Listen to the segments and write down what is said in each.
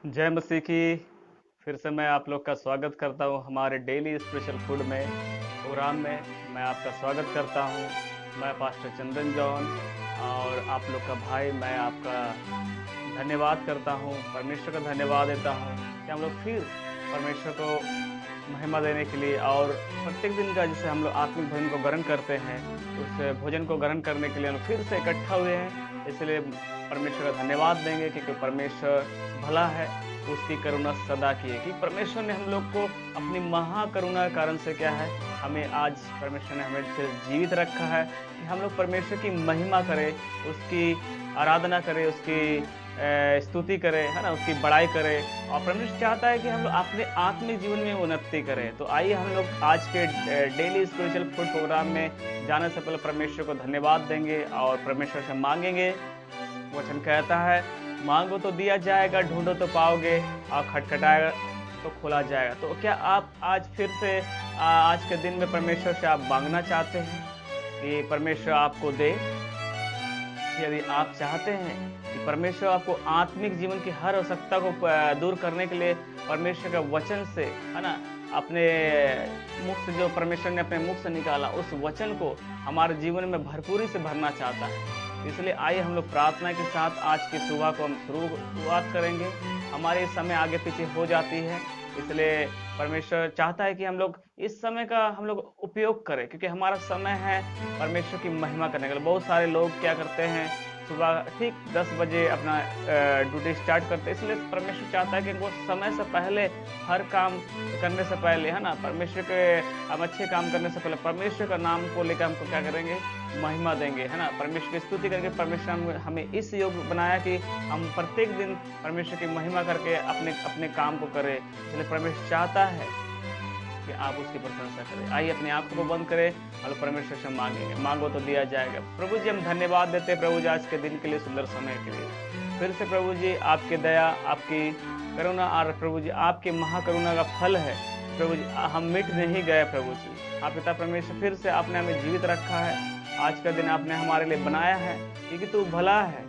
जय मसीह की। फिर से मैं आप लोग का स्वागत करता हूँ हमारे डेली स्पेशल फूड में प्रोग्राम में। मैं आपका स्वागत करता हूँ। मैं पास्टर चंदन जॉन और आप लोग का भाई, मैं आपका धन्यवाद करता हूँ, परमेश्वर का धन्यवाद देता हूँ कि हम लोग फिर परमेश्वर को महिमा देने के लिए और प्रत्येक दिन का जैसे हम लोग आत्मिक भोजन को ग्रहण करते हैं, उस भोजन को ग्रहण करने के लिए हम फिर से इकट्ठा हुए हैं। इसलिए परमेश्वर का धन्यवाद देंगे क्योंकि परमेश्वर भला है, उसकी करुणा सदा की है। कि परमेश्वर ने हम लोग को अपनी महाकरुणा के कारण से क्या है, हमें आज परमेश्वर ने हमें फिर जीवित रखा है कि हम लोग परमेश्वर की महिमा करें, उसकी आराधना करें, उसकी स्तुति करें, है ना, उसकी बड़ाई करें। और परमेश्वर चाहता है कि हम लोग अपने आत्मिक जीवन में उन्नति करें। तो आइए हम लोग आज के डेली स्पिरिचुअल फूड प्रोग्राम में जाने से पहले परमेश्वर को धन्यवाद देंगे और परमेश्वर से मांगेंगे। वचन कहता है, मांगो तो दिया जाएगा, ढूंढो तो पाओगे, और खटखटाएगा तो खोला जाएगा। तो क्या आप आज फिर से आज के दिन में परमेश्वर से आप मांगना चाहते हैं कि परमेश्वर आपको दे? यदि आप चाहते हैं कि परमेश्वर आपको आत्मिक जीवन की हर आवश्यकता को दूर करने के लिए परमेश्वर का वचन से, है ना, अपने मुख से, जो परमेश्वर ने अपने मुख से निकाला, उस वचन को हमारे जीवन में भरपूरी से भरना चाहता है। इसलिए आइए हम लोग प्रार्थना के साथ आज की सुबह को हम शुरुआत करेंगे। हमारे समय आगे पीछे हो जाती है, इसलिए परमेश्वर चाहता है कि हम लोग इस समय का हम लोग उपयोग करें, क्योंकि हमारा समय है परमेश्वर की महिमा करने के लिए। बहुत सारे लोग क्या करते हैं, सुबह ठीक 10 बजे अपना ड्यूटी स्टार्ट करते हैं। इसलिए परमेश्वर चाहता है कि वो समय से पहले हर काम करने से पहले, है ना, परमेश्वर के हम अच्छे काम करने से पहले परमेश्वर का नाम को लेकर हमको क्या करेंगे, महिमा देंगे, है ना, परमेश्वर की स्तुति करेंगे। परमेश्वर हमें इस योग बनाया कि हम प्रत्येक दिन परमेश्वर की महिमा करके अपने अपने काम को करें। इसलिए परमेश्वर चाहता है कि आप उसकी प्रशंसा करें। आइए अपने आंखों को बंद करें और परमेश्वर से मांगेंगे। मांगो तो दिया जाएगा। प्रभु जी, हम धन्यवाद देते हैं प्रभु जी आज के दिन के लिए, सुंदर समय के लिए। फिर से प्रभु जी आपकी दया, आपकी करुणा और प्रभु जी आपकी महाकरुणा का फल है। प्रभु जी हम मिट नहीं गए प्रभु जी। आप पिता परमेश्वर, फिर से आपने हमें जीवित रखा है। आज का दिन आपने हमारे लिए बनाया है क्योंकि तू भला है।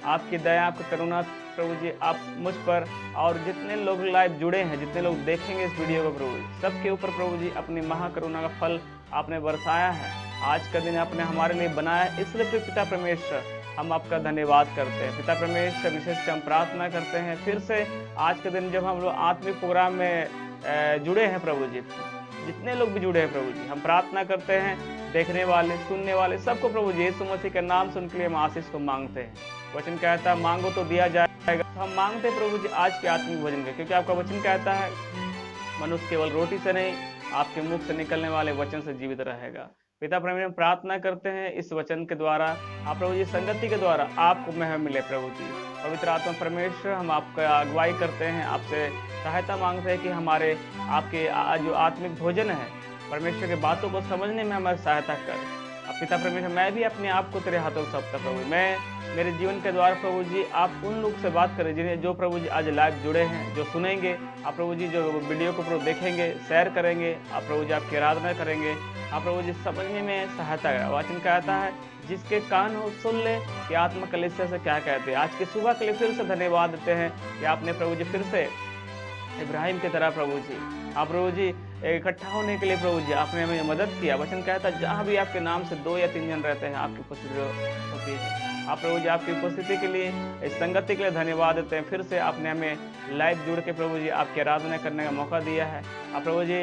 आपकी दया, आपकी करुणा प्रभु जी आप मुझ पर और जितने लोग लाइव जुड़े हैं, जितने लोग देखेंगे इस वीडियो को प्रभु जी, सबके ऊपर प्रभु जी अपनी महाकरुणा का फल आपने बरसाया है। आज का दिन आपने हमारे लिए बनाया है, इसलिए पिता परमेश्वर हम आपका धन्यवाद करते हैं। पिता परमेश्वर विशेष हम प्रार्थना करते हैं फिर से आज के दिन जब हम लोग आत्मिक प्रोग्राम में जुड़े हैं प्रभु जी, जितने लोग भी जुड़े हैं प्रभु जी, हम प्रार्थना करते हैं देखने वाले, सुनने वाले सबको प्रभु जी यीशु मसीह का नाम सुन के लिए हम आशीष को मांगते हैं। वचन कहता है मांगो तो दिया जाएगा। तो हम मांगते हैं प्रभु जी आज के आत्मिक भोजन के, क्योंकि आपका वचन कहता है मनुष्य केवल रोटी से नहीं, आपके मुख से निकलने वाले वचन से जीवित रहेगा। पिता परमेश्वर प्रार्थना करते हैं इस वचन के द्वारा, आप प्रभु जी संगति के द्वारा आपको महिमा मिले प्रभु जी। पवित्र आत्मा परमेश्वर, हम आपका अगुवाई करते हैं, आपसे सहायता मांगते हैं कि हमारे आपके जो आत्मिक भोजन है परमेश्वर के बातों को समझने में हमारी सहायता कर। अब पिता परमेश्वर, मैं भी अपने आप को तेरे हाथों में सौंपता प्रभु। मैं मेरे जीवन के द्वारा प्रभु जी आप उन लोग से बात करें जिन्हें, जो प्रभु जी आज लाइव जुड़े हैं, जो सुनेंगे, आप प्रभु जी जो वीडियो को प्रभु देखेंगे, शेयर करेंगे, आप प्रभु जी आपकी आराधना करेंगे, आप प्रभु जी समझने में सहायता करें। वचन कहता है जिसके कान हो सुन ले कि आत्मा कलीसिया से क्या कहते हैं। आज की सुबह के लिए फिर से धन्यवाद देते हैं कि आपने प्रभु जी फिर से इब्राहिम की तरह प्रभु जी, आप प्रभु जी इकट्ठा होने के लिए प्रभु जी आपने हमें मदद किया। वचन कहता है जहाँ भी आपके नाम से 2 या 3 जन रहते हैं आपकी उपस्थिति होती है। आप प्रभु जी आपकी उपस्थिति के लिए, इस संगति के लिए धन्यवाद देते हैं। फिर से आपने हमें लाइव जुड़ के प्रभु जी आपकी आराधना करने का मौका दिया है। आप प्रभु जी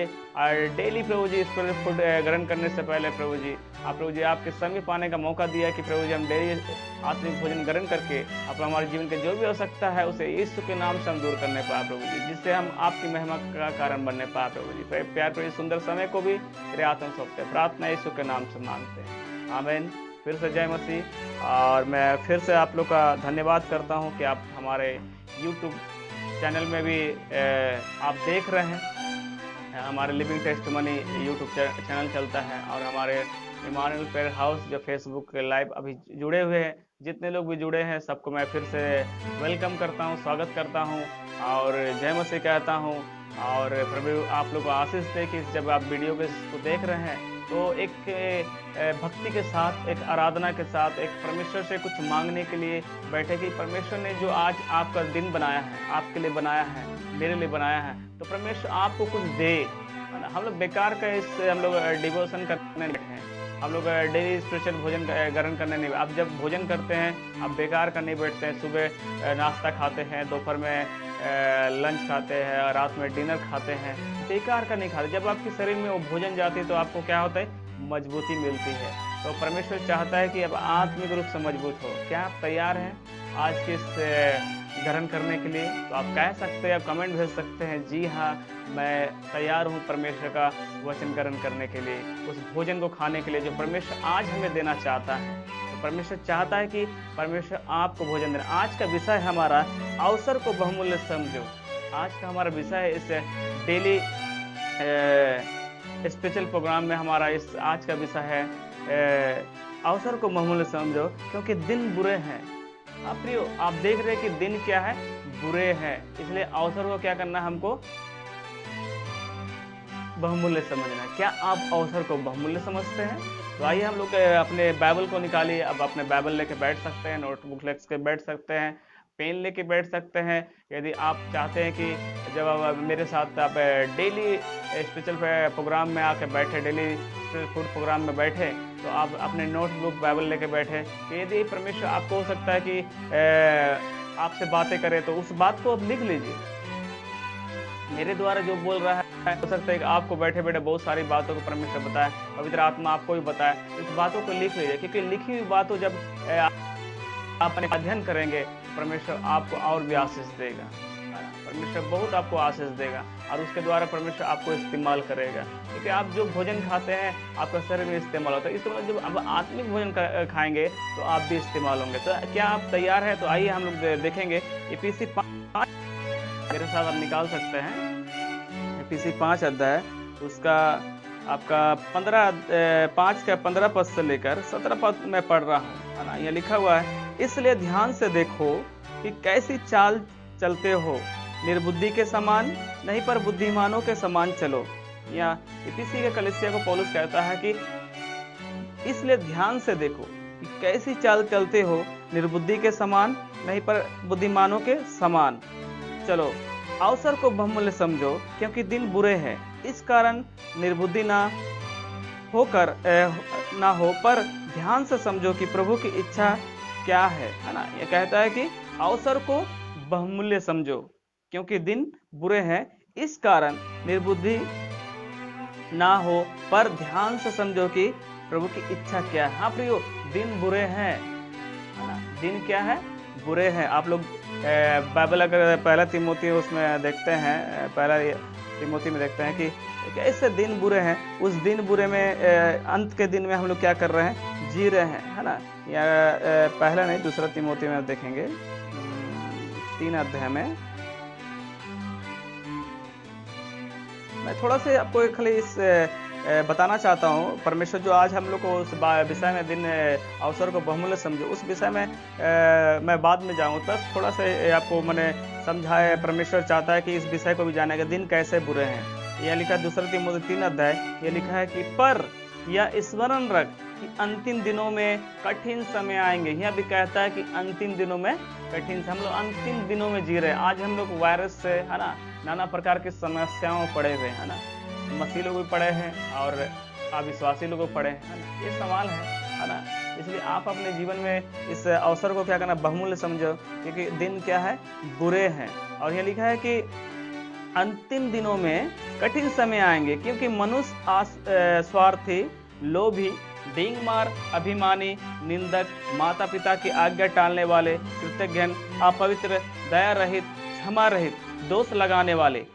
डेली प्रभु जी स्पिरिट फूड ग्रहण करने से पहले प्रभु जी आप प्रभु जी आपके समय पाने का मौका दिया कि प्रभु जी हम डेली आत्मिक भोजन ग्रहण करके आप हमारे जीवन के जो भी आवश्यकता है उसे यीशु के नाम से हम दूर करने पाए प्रभु जी, जिससे हम आपकी महिमा का कारण बनने पाए प्रभु जी। प्यार प्रभु सुंदर समय को भी तेरे आत्मा सौंपते हैं। प्रार्थना यीशु के नाम से मांगते हैं, आमीन। फिर से जय मसीह। और मैं फिर से आप लोग का धन्यवाद करता हूं कि आप हमारे यूट्यूब चैनल में भी आप देख रहे हैं। हमारे लिविंग टेस्टिमनी यूट्यूब चैनल चलता है और हमारे इमानुएल प्रेयर हाउस जो फेसबुक लाइव अभी जुड़े हुए हैं, जितने लोग भी जुड़े हैं सबको मैं फिर से वेलकम करता हूं, स्वागत करता हूं और जय मसीह कहता हूं। और प्रभु आप लोग को आशीष दे कि जब आप वीडियो को देख रहे हैं तो एक भक्ति के साथ, एक आराधना के साथ, एक परमेश्वर से कुछ मांगने के लिए बैठे कि परमेश्वर ने जो आज आपका दिन बनाया है, आपके लिए बनाया है, मेरे लिए बनाया है, तो परमेश्वर आपको कुछ दे, है ना। हम लोग बेकार का हम लोग डिवोशन करने बैठे हैं, हम लोग डेली स्पेशल भोजन ग्रहण करने नहीं। आप जब भोजन करते हैं आप बेकार का नहीं बैठते हैं। सुबह नाश्ता खाते हैं, दोपहर में लंच खाते हैं, रात में डिनर खाते हैं, बेकार का नहीं खाते। जब आपके शरीर में वो भोजन जाती है तो आपको क्या होता है, मजबूती मिलती है। तो परमेश्वर चाहता है कि अब आत्मिक रूप से मजबूत हो। क्या आप तैयार हैं आज के इस ग्रहण करने के लिए? तो आप कह सकते हैं, आप कमेंट भेज सकते हैं, जी हाँ मैं तैयार हूँ परमेश्वर का वचन ग्रहण करने के लिए, उस भोजन को खाने के लिए जो परमेश्वर आज हमें देना चाहता है। तो परमेश्वर चाहता है कि परमेश्वर आपको भोजन देना। आज का विषय है हमारा, अवसर को बहुमूल्य समझो। आज का हमारा विषय है इस डेली स्पेशल प्रोग्राम में हमारा इस आज का विषय है अवसर को बहुमूल्य समझो, क्योंकि दिन बुरे हैं। आप प्रियो, आप देख रहे हैं कि दिन क्या है, बुरे हैं, इसलिए अवसर को क्या करना है, हमको बहुमूल्य समझना है। क्या आप अवसर को बहुमूल्य समझते हैं? तो आइए हम लोग अपने बाइबल को निकालिए। अब अपने बाइबल लेके बैठ सकते हैं, नोटबुक लेके बैठ सकते हैं, पेन लेके बैठ सकते हैं। यदि आप चाहते हैं कि जब आप मेरे साथ आप डेली स्पेशल प्रोग्राम में आके बैठे, डेली फूड प्रोग्राम में बैठे, तो आप अपने नोटबुक बाइबल लेके बैठे कि यदि परमेश्वर आपको हो सकता है कि आपसे बातें करे तो उस बात को आप लिख लीजिए। मेरे द्वारा जो बोल रहा है, हो सकता है कि आपको बैठे बैठे बहुत सारी बातों को परमेश्वर बताए, पवित्र आत्मा आपको भी बताए, उस बातों को लिख लीजिए, क्योंकि लिखी हुई बातों जब आप अपने अध्ययन करेंगे परमेश्वर आपको और भी आशीष देगा। परमेश्वर बहुत आपको आशीष देगा और उसके द्वारा परमेश्वर आपको इस्तेमाल करेगा, क्योंकि आप जो भोजन खाते हैं आपका शरीर में इस्तेमाल होता है। इसके बाद जब आप आत्मिक भोजन खाएंगे तो आप भी इस्तेमाल होंगे। तो क्या आप तैयार हैं? तो आइए हम लोग देखेंगे इफिसी 5, मेरे साथ आप निकाल सकते हैं। इफिसी 5 अध्याय, उसका आपका 5 का 15 पद से लेकर 17 पद में पढ़ रहा हूँ, है ना। यह लिखा हुआ है, इसलिए ध्यान से देखो कि कैसी चाल चलते हो, निर्बुद्धि के समान नहीं पर बुद्धिमानों के समान चलो। या इफिसी के कलीसिया को पौलुस कहता है कि इसलिए ध्यान से देखो कि कैसी चाल चलते हो, निर्बुद्धि के समान नहीं पर बुद्धिमानों के समान चलो। अवसर को बहुमूल्य समझो, क्योंकि दिन बुरे हैं, इस कारण निर्बुद्धि ना हो पर ध्यान से समझो कि प्रभु की इच्छा क्या है ना। यह कहता है कि अवसर को बहुमूल्य समझो, क्योंकि दिन बुरे हैं, इस कारण निर्बुद्धि ना हो पर ध्यान से समझो कि प्रभु की इच्छा क्या है। हाँ प्रियो, दिन बुरे हैं, है ना। दिन क्या है? बुरे हैं। आप लोग बाइबल अगर पहला तिमोथी उसमें देखते हैं, पहला तिमोथी में देखते हैं कि कैसे दिन बुरे हैं। उस दिन बुरे में अंत के दिन में हम लोग क्या कर रहे हैं, जी रहे हैं, है ना। या पहला नहीं, दूसरा तिमोथी में देखेंगे 3 अध्याय में। मैं थोड़ा से आपको खाली इस बताना चाहता हूँ, परमेश्वर जो आज हम लोग को उस विषय में दिन अवसर को बहुमूल्य समझो, उस विषय में मैं बाद में जाऊँ, बस थोड़ा से आपको मैंने समझाया। परमेश्वर चाहता है कि इस विषय को भी जाने के दिन कैसे बुरे हैं। यह लिखा है दूसरा तिमोथी 3 अध्याय, यह लिखा है कि पर यह स्मरण रख कि अंतिम दिनों में कठिन समय आएंगे। यह भी कहता है कि अंतिम दिनों में कठिन से, हम लोग अंतिम दिनों में जी रहे हैं। आज हम लोग वायरस से, है ना, नाना प्रकार की समस्याओं पड़े हुए, है ना। मसीह लोग भी पड़े हैं और अविश्वासी लोग भी पड़े हैं, है ना। ये सवाल है ना। इसलिए आप अपने जीवन में इस अवसर को क्या करना, बहुमूल्य समझो, क्योंकि दिन क्या है, बुरे हैं। और यह लिखा है कि अंतिम दिनों में कठिन समय आएंगे, क्योंकि मनुष्य स्वार्थी, लोभी, डींगमार, अभिमानी, निंदक, माता पिता की आज्ञा टालने वाले, कृतघ्न, अपवित्र, दया रहित, क्षमा रहित, दोष लगाने वाले,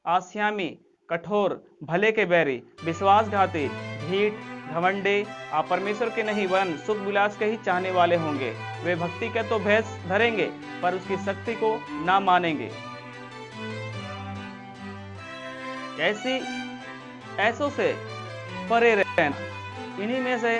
आस्यामी, कठोर, भले के बैरी, विश्वासघाती, ढीठ, घमंडी, आप परमेश्वर के नहीं वरन सुख विलास के ही चाहने वाले होंगे। वे भक्ति के तो भैंस धरेंगे पर उसकी शक्ति को ना मानेंगे। ऐसों से परे रहना। इन्हीं में से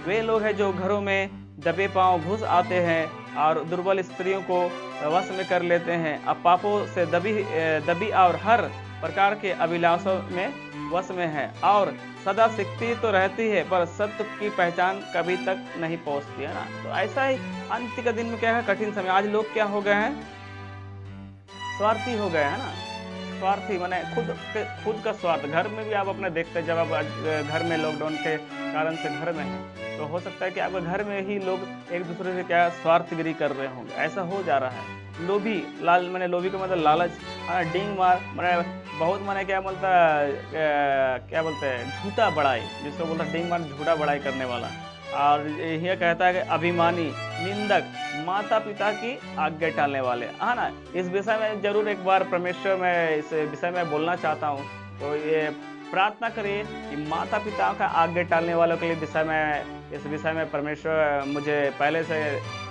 वे लोग हैं जो घरों में दबे पांव घुस आते हैं और दुर्बल स्त्रियों को वश में कर लेते हैं। अब पापों से दबी और हर प्रकार के अभिलाषों में वश में है और सदा सीखती तो रहती है पर सत्य की पहचान कभी तक नहीं पहुंचती है ना। तो ऐसा ही अंत के दिन में क्या है, कठिन समय। आज लोग क्या हो गए हैं, स्वार्थी हो गए है ना। स्वार्थी माने खुद का स्वार्थ। घर में भी आप अपने देखते हैं, जब आप घर में लॉकडाउन के कारण से घर में है तो हो सकता है कि आपके घर में ही लोग एक दूसरे से क्या स्वार्थगिरी कर रहे होंगे, ऐसा हो जा रहा है। लोभी मैंने लोभी का मतलब लालच, डींग मार मैंने बहुत माने क्या बोलते हैं झूठा बड़ाई, जिसको बोलता है डींग मार, झूठा बड़ाई करने वाला। और यह कहता है कि अभिमानी, निंदक, माता पिता की आज्ञा टालने वाले, है ना। इस विषय में जरूर एक बार परमेश्वर में इस विषय में बोलना चाहता हूँ। तो ये प्रार्थना करिए कि माता पिता का आज्ञा टालने वालों के लिए इस विषय में परमेश्वर मुझे पहले से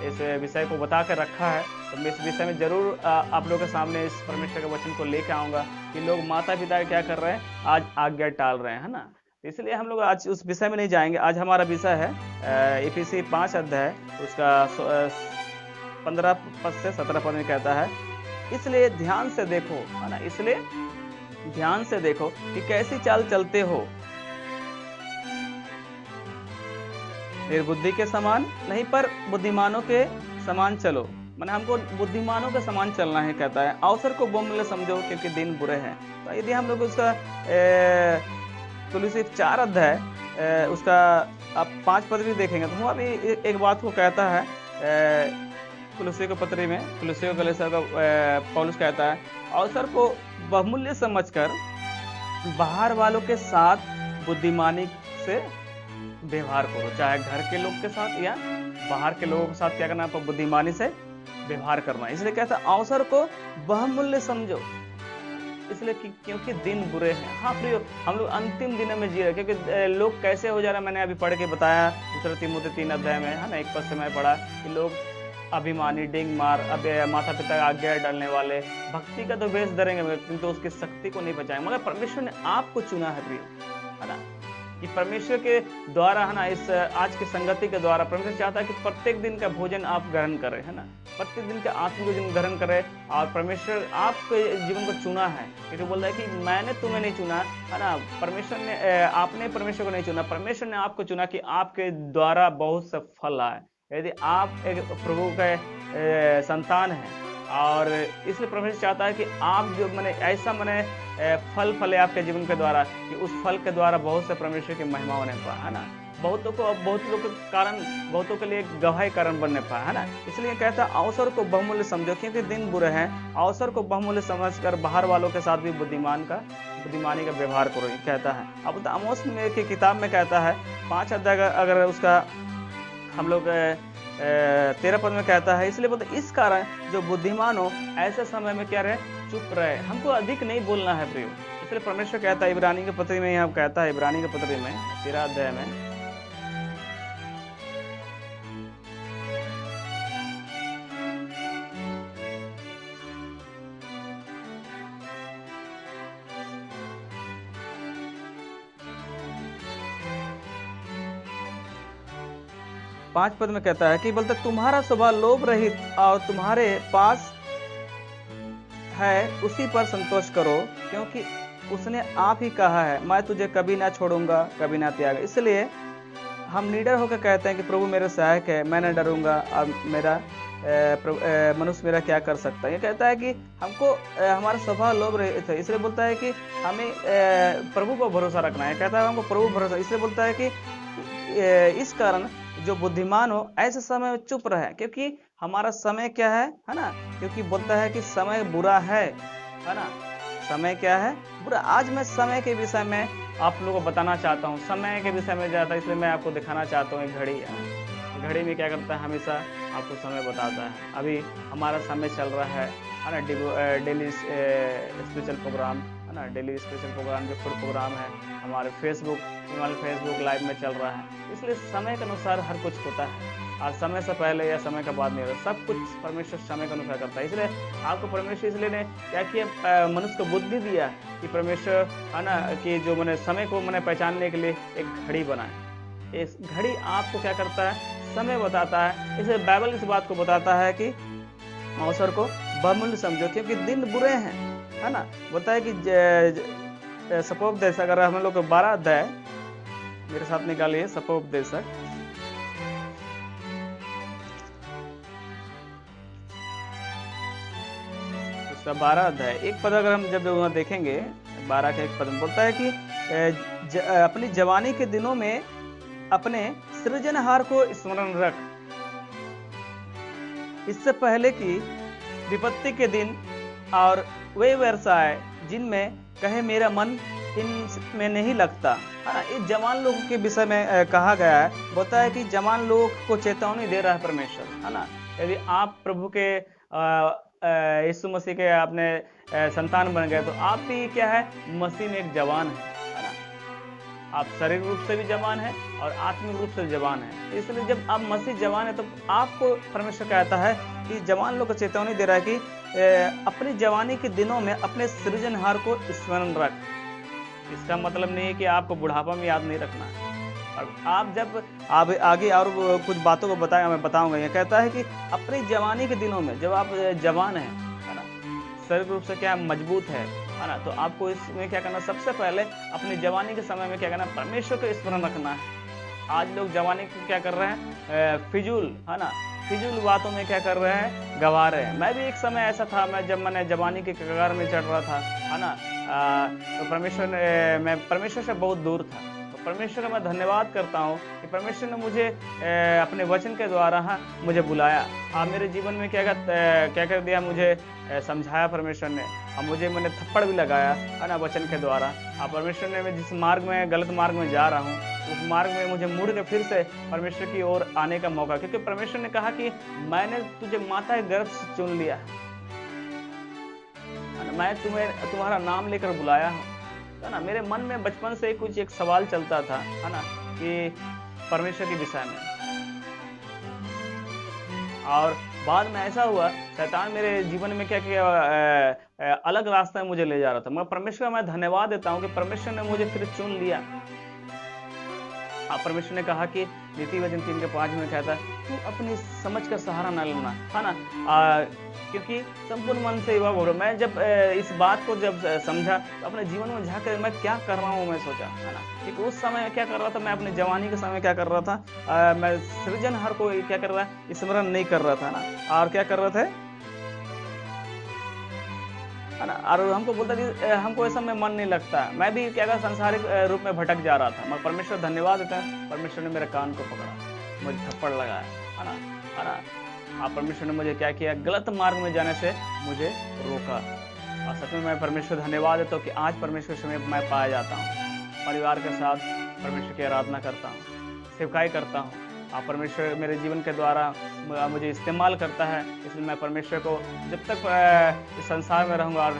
इस विषय को बता कर रखा है। तो मैं इस विषय में जरूर आप लोगों के सामने इस परमेश्वर के वचन को लेकर आऊँगा कि लोग माता पिता क्या कर रहे हैं, आज आज्ञा टाल रहे हैं, है ना। इसलिए हम लोग आज उस विषय में नहीं जाएंगे। आज हमारा विषय है इफिसी 5 अध्याय, उसका 15 पद से 17 पद में कहता है, इसलिए ध्यान से देखो, है ना। इसलिए ध्यान से देखो कि कैसी चाल चलते हो, निर्बुद्धि के समान नहीं पर बुद्धिमानों के समान चलो। मैंने हमको बुद्धिमानों के समान चलना है, कहता है। अवसर को बहुमूल्य समझो क्योंकि दिन बुरे हैं। तो यदि हम लोग उसका तुलसी 4 अध्याय उसका आप 5 पद भी देखेंगे तो वहाँ भी एक बात को कहता है। तुलसी के पत्री में तुलसी का पौलुस कहता है, अवसर को बहुमूल्य समझकर बाहर वालों के साथ बुद्धिमानी से व्यवहार करो। चाहे घर के लोग के साथ या बाहर के लोगों के साथ क्या करना, आपको बुद्धिमानी से व्यवहार करना। इसलिए कहता है अवसर को बहुमूल्य समझो, इसलिए क्योंकि दिन बुरे हैं। हाँ प्रियो, हम लोग अंतिम दिनों में जी रहे, क्योंकि लोग कैसे हो जा रहा है, मैंने अभी पढ़ के बताया 2 तीमुथियुस 3 अध्याय में, है ना। 1 पद से मैं पढ़ा कि लोग अभिमानी, डिंग मार, अब माता पिता का आज्ञा डालने वाले, भक्ति का तो बेस धरेंगे किंतु उसकी शक्ति को नहीं बचाएंगे। मगर परमेश्वर ने आपको चुना है प्रियो, है ना, कि परमेश्वर के द्वारा, है ना, इस आज की संगति के द्वारा परमेश्वर चाहता है कि प्रत्येक दिन का भोजन आप ग्रहण करें, है ना, प्रत्येक दिन का आत्मिक भोजन ग्रहण करें। और परमेश्वर आपके जीवन को चुना है, क्योंकि बोल रहा है कि मैंने तुम्हें नहीं चुना, है ना। परमेश्वर ने आपने परमेश्वर को नहीं चुना, परमेश्वर ने आपको चुना कि आपके द्वारा बहुत से फल आए। यदि आप एक प्रभु के संतान हैं और इसलिए परमेश्वर चाहता है कि आप जो ऐसा फल फले आपके जीवन के द्वारा कि उस फल के द्वारा बहुत से परमेश्वर की महिमा होने पाए, है ना। बहुत लोग के कारण, बहुतों के लिए गवाही कारण बनने पाए, है ना। इसलिए कहता है अवसर को बहुमूल्य समझो क्योंकि दिन बुरे हैं। अवसर को बहुमूल्य समझकर बाहर वालों के साथ भी बुद्धिमानी का व्यवहार करो, कहता है। अब तो आमोस की किताब में कहता है 5 अध्याय अगर उसका हम लोग 13 पद में कहता है, इसलिए बोलते इस कारण जो बुद्धिमान हो ऐसे समय में क्या रहे, चुप रहे। हमको अधिक नहीं बोलना है प्रियो। इसलिए परमेश्वर कहता है इब्रानी के पत्री में, यहाँ कहता है इब्रानी के पत्री में 13 अध्याय में, पांच पद में कहता है कि बोलते तुम्हारा स्वभाव लोभ रहित और तुम्हारे पास है उसी पर संतोष करो, क्योंकि उसने आप ही कहा है मैं तुझे कभी ना छोड़ूंगा, कभी ना त्यागा। इसलिए हम निडर होकर कहते हैं कि प्रभु मेरे सहायक है, मैं न डरूंगा और मेरा मनुष्य मेरा क्या कर सकता है। ये कहता है कि हमको हमारा स्वभाव लोभ रहित है, इसलिए बोलता है कि हमें प्रभु पर भरोसा रखना है। कहता है हमको प्रभु भरोसा, इसलिए बोलता है कि इस कारण जो बुद्धिमान हो ऐसे समय में चुप रहे, क्योंकि हमारा समय क्या है ना, क्योंकि बोलता है कि समय बुरा है ना। समय क्या है? बुरा। आज मैं समय के विषय में आप लोगों को बताना चाहता हूँ, समय के विषय में जाता है, इसलिए मैं आपको दिखाना चाहता हूँ एक घड़ी है। घड़ी में क्या करता है, हमेशा आपको समय बताता है। अभी हमारा समय चल रहा है ना, डेली स्पेशल प्रोग्राम है ना, डेली स्पेशल प्रोग्राम जो फुल प्रोग्राम है हमारे फेसबुक लाइव में चल रहा है। इसलिए समय के अनुसार हर कुछ होता है। आज समय से पहले या समय के बाद नहीं होता, सब कुछ परमेश्वर समय के अनुसार करता है। इसलिए आपको परमेश्वर इसलिए ने क्या किया, मनुष्य को बुद्धि दिया कि परमेश्वर है ना कि जो समय को पहचानने के लिए एक घड़ी बनाए। इस घड़ी आपको क्या करता है, समय बताता है। इसलिए बाइबल इस बात को बताता है कि अवसर को बहुमूल्य समझो, क्योंकि दिन बुरे हैं। है ना। बोलता है कि सपोपदेश, अगर हम लोग 12 अध्याय मेरे साथ निकालिए, सपोपदेशक उसका 12 अध्याय 1 पद अगर हम जब वहां देखेंगे, 12 का 1 पद में बोलता है कि अपनी जवानी के दिनों में अपने सृजनहार को स्मरण रख, इससे पहले कि विपत्ति के दिन और वे वर्ष आए जिनमें कहे मेरा मन इनमें नहीं लगता, है ना। इस जवान लोगों के विषय में कहा गया है। बोलता है कि जवान लोगों को चेतावनी दे रहा है परमेश्वर, है ना। यदि आप प्रभु के यीशु मसीह के अपने संतान बन गए तो आप भी क्या है, मसीह में एक जवान है ना। आप शारीरिक रूप से भी जवान है और आत्मिक रूप से भी जवान है। इसलिए जब आप मसीह जवान है तो आपको परमेश्वर कहता है कि जवान लोग को चेतावनी दे रहा है कि अपनी जवानी के दिनों में अपने सृजनहार को स्मरण रख। इसका मतलब नहीं है कि आपको बुढ़ापा में याद नहीं रखना है। और आप जब आप आगे और कुछ बातों को मैं बताऊंगा। यह कहता है कि अपनी जवानी के दिनों में जब आप जवान हैं, है ना, शारीरिक रूप से क्या मजबूत है ना, तो आपको इसमें क्या करना, सबसे पहले अपनी जवानी के समय में क्या करना, परमेश्वर को स्मरण रखना है। आज लोग जवानी को क्या कर रहे हैं, फिजूल, है ना, फिजूल बातों में क्या कर रहे हैं, गवा रहे हैं। मैं भी एक समय ऐसा था, जब मैंने जवानी के कगार में चढ़ रहा था, है ना, तो मैं परमेश्वर से बहुत दूर था। तो परमेश्वर का मैं धन्यवाद करता हूँ कि परमेश्वर ने मुझे अपने वचन के द्वारा मुझे बुलाया। आप मेरे जीवन में क्या कर दिया, मुझे समझाया परमेश्वर ने, और मैंने थप्पड़ भी लगाया, है ना, वचन के द्वारा। अब परमेश्वर ने मैं जिस मार्ग में, गलत मार्ग में जा रहा हूँ, उस मार्ग में मुझे मुड़ के फिर से परमेश्वर की ओर आने का मौका, क्योंकि परमेश्वर ने कहा कि मैंने तुझे माता के गर्भ से चुन लिया, मैं तुम्हारा नाम लेकर बुलाया हूँ, है ना। मेरे मन में बचपन से कुछ एक सवाल चलता था, है ना, कि परमेश्वर के विषय में। और बाद में ऐसा हुआ, शैतान मेरे जीवन में क्या किया, अलग रास्ते में मुझे ले जा रहा था। मैं परमेश्वर का मैं धन्यवाद देता हूँ कि परमेश्वर ने मुझे फिर चुन लिया। परमेश्वर ने कहा कि नीति वचन 3:5 में कहता है, तू अपनी समझ का सहारा न लेना, है ना, क्योंकि संपूर्ण मन से युवा बोलो। मैं जब इस बात को जब समझा तो अपने जीवन में झांक कर मैं क्या कर रहा हूँ, मैं सोचा, है ना, क्योंकि उस समय क्या कर रहा था, मैं अपने जवानी के समय क्या कर रहा था, मैं सृजनहार को क्या कर रहा है, स्मरण नहीं कर रहा था ना। और क्या कर रहा था, है ना, और हमको बोलता कि हमको ऐसा में मन नहीं लगता। मैं भी क्या सांसारिक रूप में भटक जा रहा था। मैं परमेश्वर धन्यवाद देता है, परमेश्वर ने मेरे कान को पकड़ा, मुझे थप्पड़ लगाया, है ना। आप परमेश्वर ने मुझे क्या किया, गलत मार्ग में जाने से मुझे रोका। और सच में मैं परमेश्वर धन्यवाद देता हूँ कि आज परमेश्वर से मैं पाया जाता हूँ, परिवार के साथ परमेश्वर की आराधना करता हूँ, सेवकाई करता हूँ। आप परमेश्वर मेरे जीवन के द्वारा मुझे इस्तेमाल करता है। इसलिए मैं परमेश्वर को जब तक इस संसार में रहूँगा और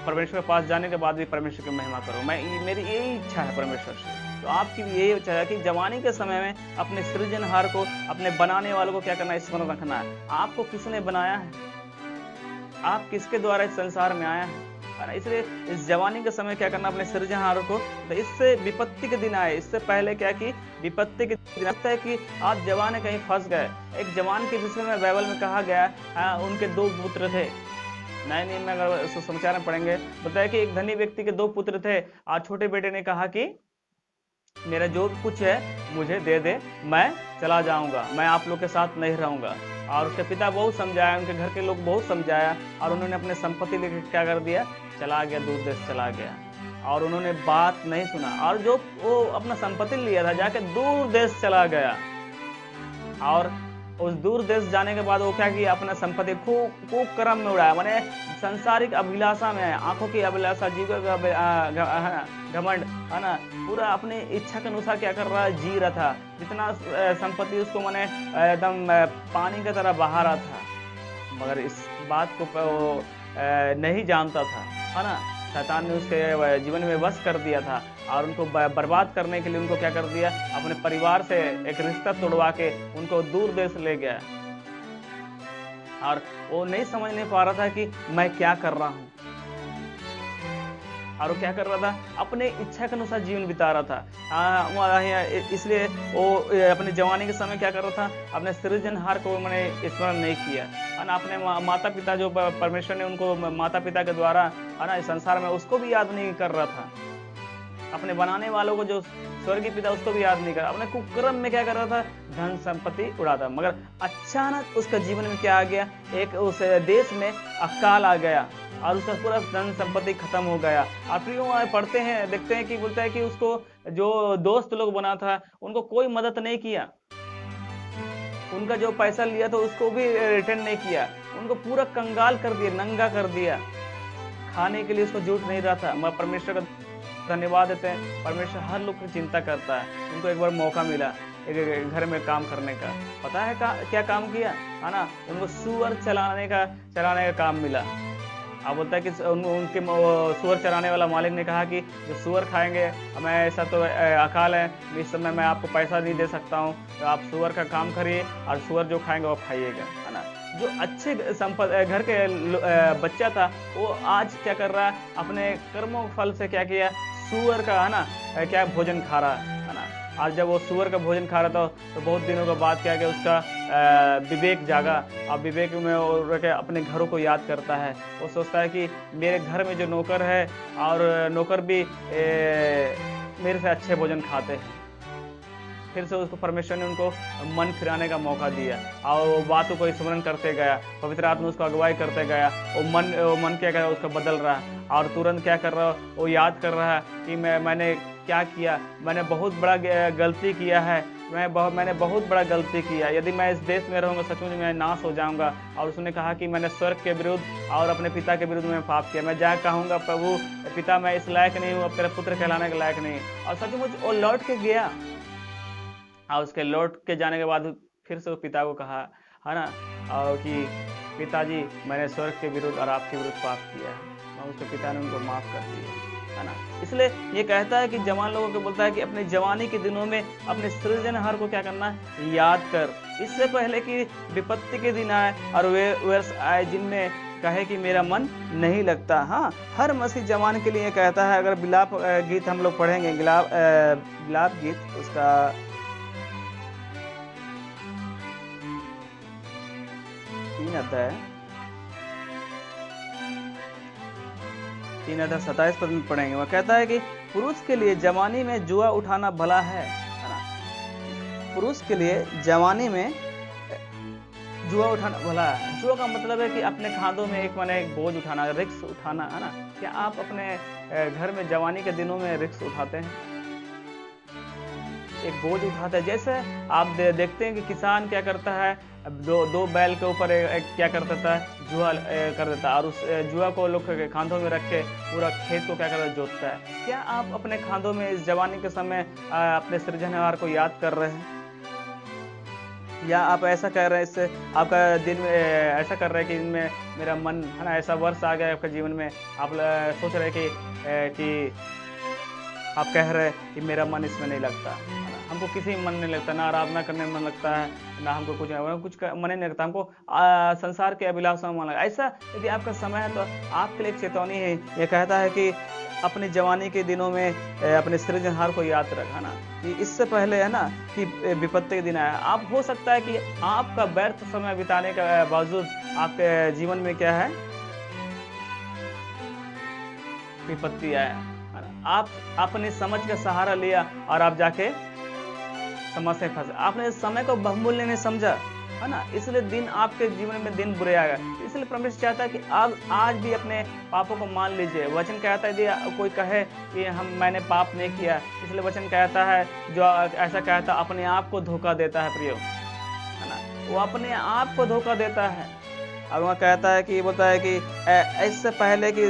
परमेश्वर के पास जाने के बाद भी परमेश्वर की महिमा करूँ, मेरी यही इच्छा है परमेश्वर से। तो आपकी भी यही इच्छा है कि जवानी के समय में अपने सृजनहार को, अपने बनाने वालों को क्या करना है, स्मरण रखना है। आपको किसने बनाया है, आप किसके द्वारा इस संसार में आया है ना। इसलिए इस जवानी के समय क्या करना, अपने सृजनहार को, तो इससे विपत्ति के दिन आए, इससे पहले क्या कि विपत्ति के दिन लगता है कि आप जवान है, कहीं फंस गए। एक जवान के विषय में बाइबल में कहा गया, उनके 2 पुत्र थे। नए नियम में अगर समाचार में पढ़ेंगे, बताया कि एक धनी व्यक्ति के 2 पुत्र थे, और छोटे बेटे ने कहा कि मेरा जो कुछ है मुझे दे दे, मैं चला जाऊंगा, मैं आप लोग के साथ नहीं रहूंगा। और उसके पिता बहुत समझाया, उनके घर के लोग बहुत समझाया, और उन्होंने अपने संपत्ति लेकर क्या कर दिया, चला गया, दूर देश चला गया। और उन्होंने बात नहीं सुना, और जो वो अपना संपत्ति लिया था जाके दूर देश चला गया। और उस दूर देश जाने के बाद वो क्या किया, अपना संपत्ति खूब क्रम में उड़ाया, माने संसारिक अभिलाषा में, आंखों की अभिलाषा, जीवन का घमंड, है ना, पूरा अपनी इच्छा के अनुसार क्या कर रहा है, जी रहा था। जितना संपत्ति उसको माने एकदम पानी की तरह बहा रहा था, मगर इस बात को वो नहीं जानता था, है ना। शैतान ने उसके जीवन में वश कर दिया था, और उनको बर्बाद करने के लिए उनको क्या कर दिया, अपने परिवार से एक रिश्ता तोड़वा के उनको दूर देश ले गया। और वो नहीं समझ नहीं पा रहा था कि मैं क्या कर रहा हूँ। और वो क्या कर रहा था, अपने इच्छा के अनुसार जीवन बिता रहा था। इसलिए वो अपने जवानी के समय क्या कर रहा था, अपने सृजनहार को मैंने स्मरण नहीं किया, है ना। अपने माता पिता जो परमेश्वर ने उनको माता पिता के द्वारा, है ना, इस संसार में, उसको भी याद नहीं कर रहा था। अपने बनाने वालों को, जो स्वर्गीय पिता, उसको भी याद नहीं कर, अपने कुकर्म में क्या कर रहा था, धन संपत्ति उड़ाता। मगर अचानक उसका जीवन में क्या आ गया, एक उस देश में अकाल आ गया और उसका पूरा धन संपत्ति खत्म हो गया। और फिर वो पढ़ते हैं, देखते हैं कि बोलता है कि उसको जो दोस्त लोग बना था, उनको कोई मदद नहीं किया, उनका जो पैसा लिया था उसको भी रिटर्न नहीं किया, उनको पूरा कंगाल कर दिया, नंगा कर दिया। खाने के लिए उसको जुट नहीं रहा था। मैं परमेश्वर का धन्यवाद देते हैं, परमेश्वर हर लोग की चिंता करता है। उनको एक बार मौका मिला एक घर में काम करने का, पता है क्या काम किया, है ना, उनको सुअर चलाने का काम मिला। अब बोलता है कि उनके सुअर चराने वाला मालिक ने कहा कि जो सुअर खाएंगे, मैं ऐसा तो अकाल है, इस समय मैं आपको पैसा नहीं दे सकता हूँ, तो आप सुअर का काम करिए और सुअर जो खाएंगे वो खाइएगा, है ना। जो अच्छे घर के बच्चा था, वो आज क्या कर रहा है, अपने कर्मों फल से क्या किया, सुअर का, है ना, क्या भोजन खा रहा है ना। आज जब वो सुअर का भोजन खा रहा था, तो बहुत दिनों के बाद क्या किया, उसका विवेक जागा। अब विवेक में वो अपने घरों को याद करता है। वो सोचता है कि मेरे घर में जो नौकर है, और नौकर भी मेरे से अच्छे भोजन खाते हैं। फिर से उसको परमेश्वर ने उनको मन फिराने का मौका दिया, और वो बातों को स्मरण करते गया, पवित्र आत्मा उसको अगुवाई करते गया। वो मन क्या कर रहा है, उसका बदल रहा है, और तुरंत क्या कर रहा है, वो याद कर रहा है कि मैंने क्या किया, मैंने बहुत बड़ा गलती किया है, मैंने बहुत बड़ा गलती किया। यदि मैं इस देश में रहूँगा, सचमुच मैं नाश हो जाऊँगा। और उसने कहा कि मैंने स्वर्ग के विरुद्ध और अपने पिता के विरुद्ध में पाप किया। मैं जा कहूँगा, प्रभु पिता, मैं इस लायक नहीं हूँ, अब तेरे पुत्र कहलाने के लायक नहीं। और सचमुच वो लौट के गया, और उसके लौट के जाने के बाद फिर से वो पिता को कहा, है ना, और कि पिताजी, मैंने स्वर्ग के विरुद्ध और आपके विरुद्ध पाप किया है। और उसके पिता ने उनको माफ कर दिया, है ना। इसलिए ये कहता है कि जवान लोगों को बोलता है कि अपने जवानी के दिनों में अपने सृजनहार को क्या करना है, याद कर, इससे पहले कि विपत्ति के दिन आए और वे वर्ष आए जिनमें कहे कि मेरा मन नहीं लगता। हाँ, हर मसीह जवान के लिए कहता है। अगर विलाप गीत हम लोग पढ़ेंगे, विलाप गीत, उसका 3 अध्याय 27 पद में पढ़ेंगे। वह कहता है कि पुरुष के लिए जवानी में जुआ उठाना भला है ना। पुरुष के लिए जवानी में जुआ उठाना भला है। जुआ का मतलब है कि अपने खांधों में एक बोझ उठाना, रिस्क उठाना, है ना। क्या आप अपने घर में जवानी के दिनों में रिस्क उठाते हैं, एक बोझ उठाते हैं? जैसे आप देखते हैं कि किसान क्या करता है, दो बैल के ऊपर क्या करता था, जुआ कर देता है, और उस जुआ को लोग खांधों में रख के पूरा खेत को क्या करता है, जोतता है। क्या आप अपने खांधों में इस जवानी के समय अपने सृजनहार को याद कर रहे हैं, या आप ऐसा कह रहे हैं, इससे आपका दिन में ऐसा कर रहे हैं कि इनमें मेरा मन, है ना, ऐसा वर्ष आ गया आपके जीवन में, आप सोच रहे कि आप कह रहे हैं कि मेरा मन इसमें नहीं लगता, हमको किसी में मन नहीं लगता, ना आराधना करने में मन लगता है, ना हमको कुछ मन नहीं लगता, हमको संसार के अभिलाषा में मन लगता। ऐसा यदि आपका समय है तो आपके लिए एक चेतावनी है। यह कहता है कि अपनी जवानी के दिनों में अपने सृजनहार को याद रखना, कि इससे पहले, है ना, कि विपत्ति के दिन आया। आप हो सकता है कि आपका व्यर्थ समय बिताने के बावजूद आपके जीवन में क्या है, विपत्ति आया। आप अपने समझ का सहारा लिया और आप जाके समस्या में फंसे। आपने समय को बहुमूल्य नहीं समझा, है ना, इसलिए दिन आपके जीवन में दिन बुरे आएगा। इसलिए परमेश्वर चाहता है कि आप आज भी अपने पापों को मान लीजिए। वचन कहता है, यदि कोई कहे कि मैंने पाप नहीं किया, इसलिए वचन कहता है, जो ऐसा कहता अपने आप को धोखा देता है, प्रियो, है ना, वो अपने आप को धोखा देता है। और वह कहता है कि बोलता है कि इससे पहले कि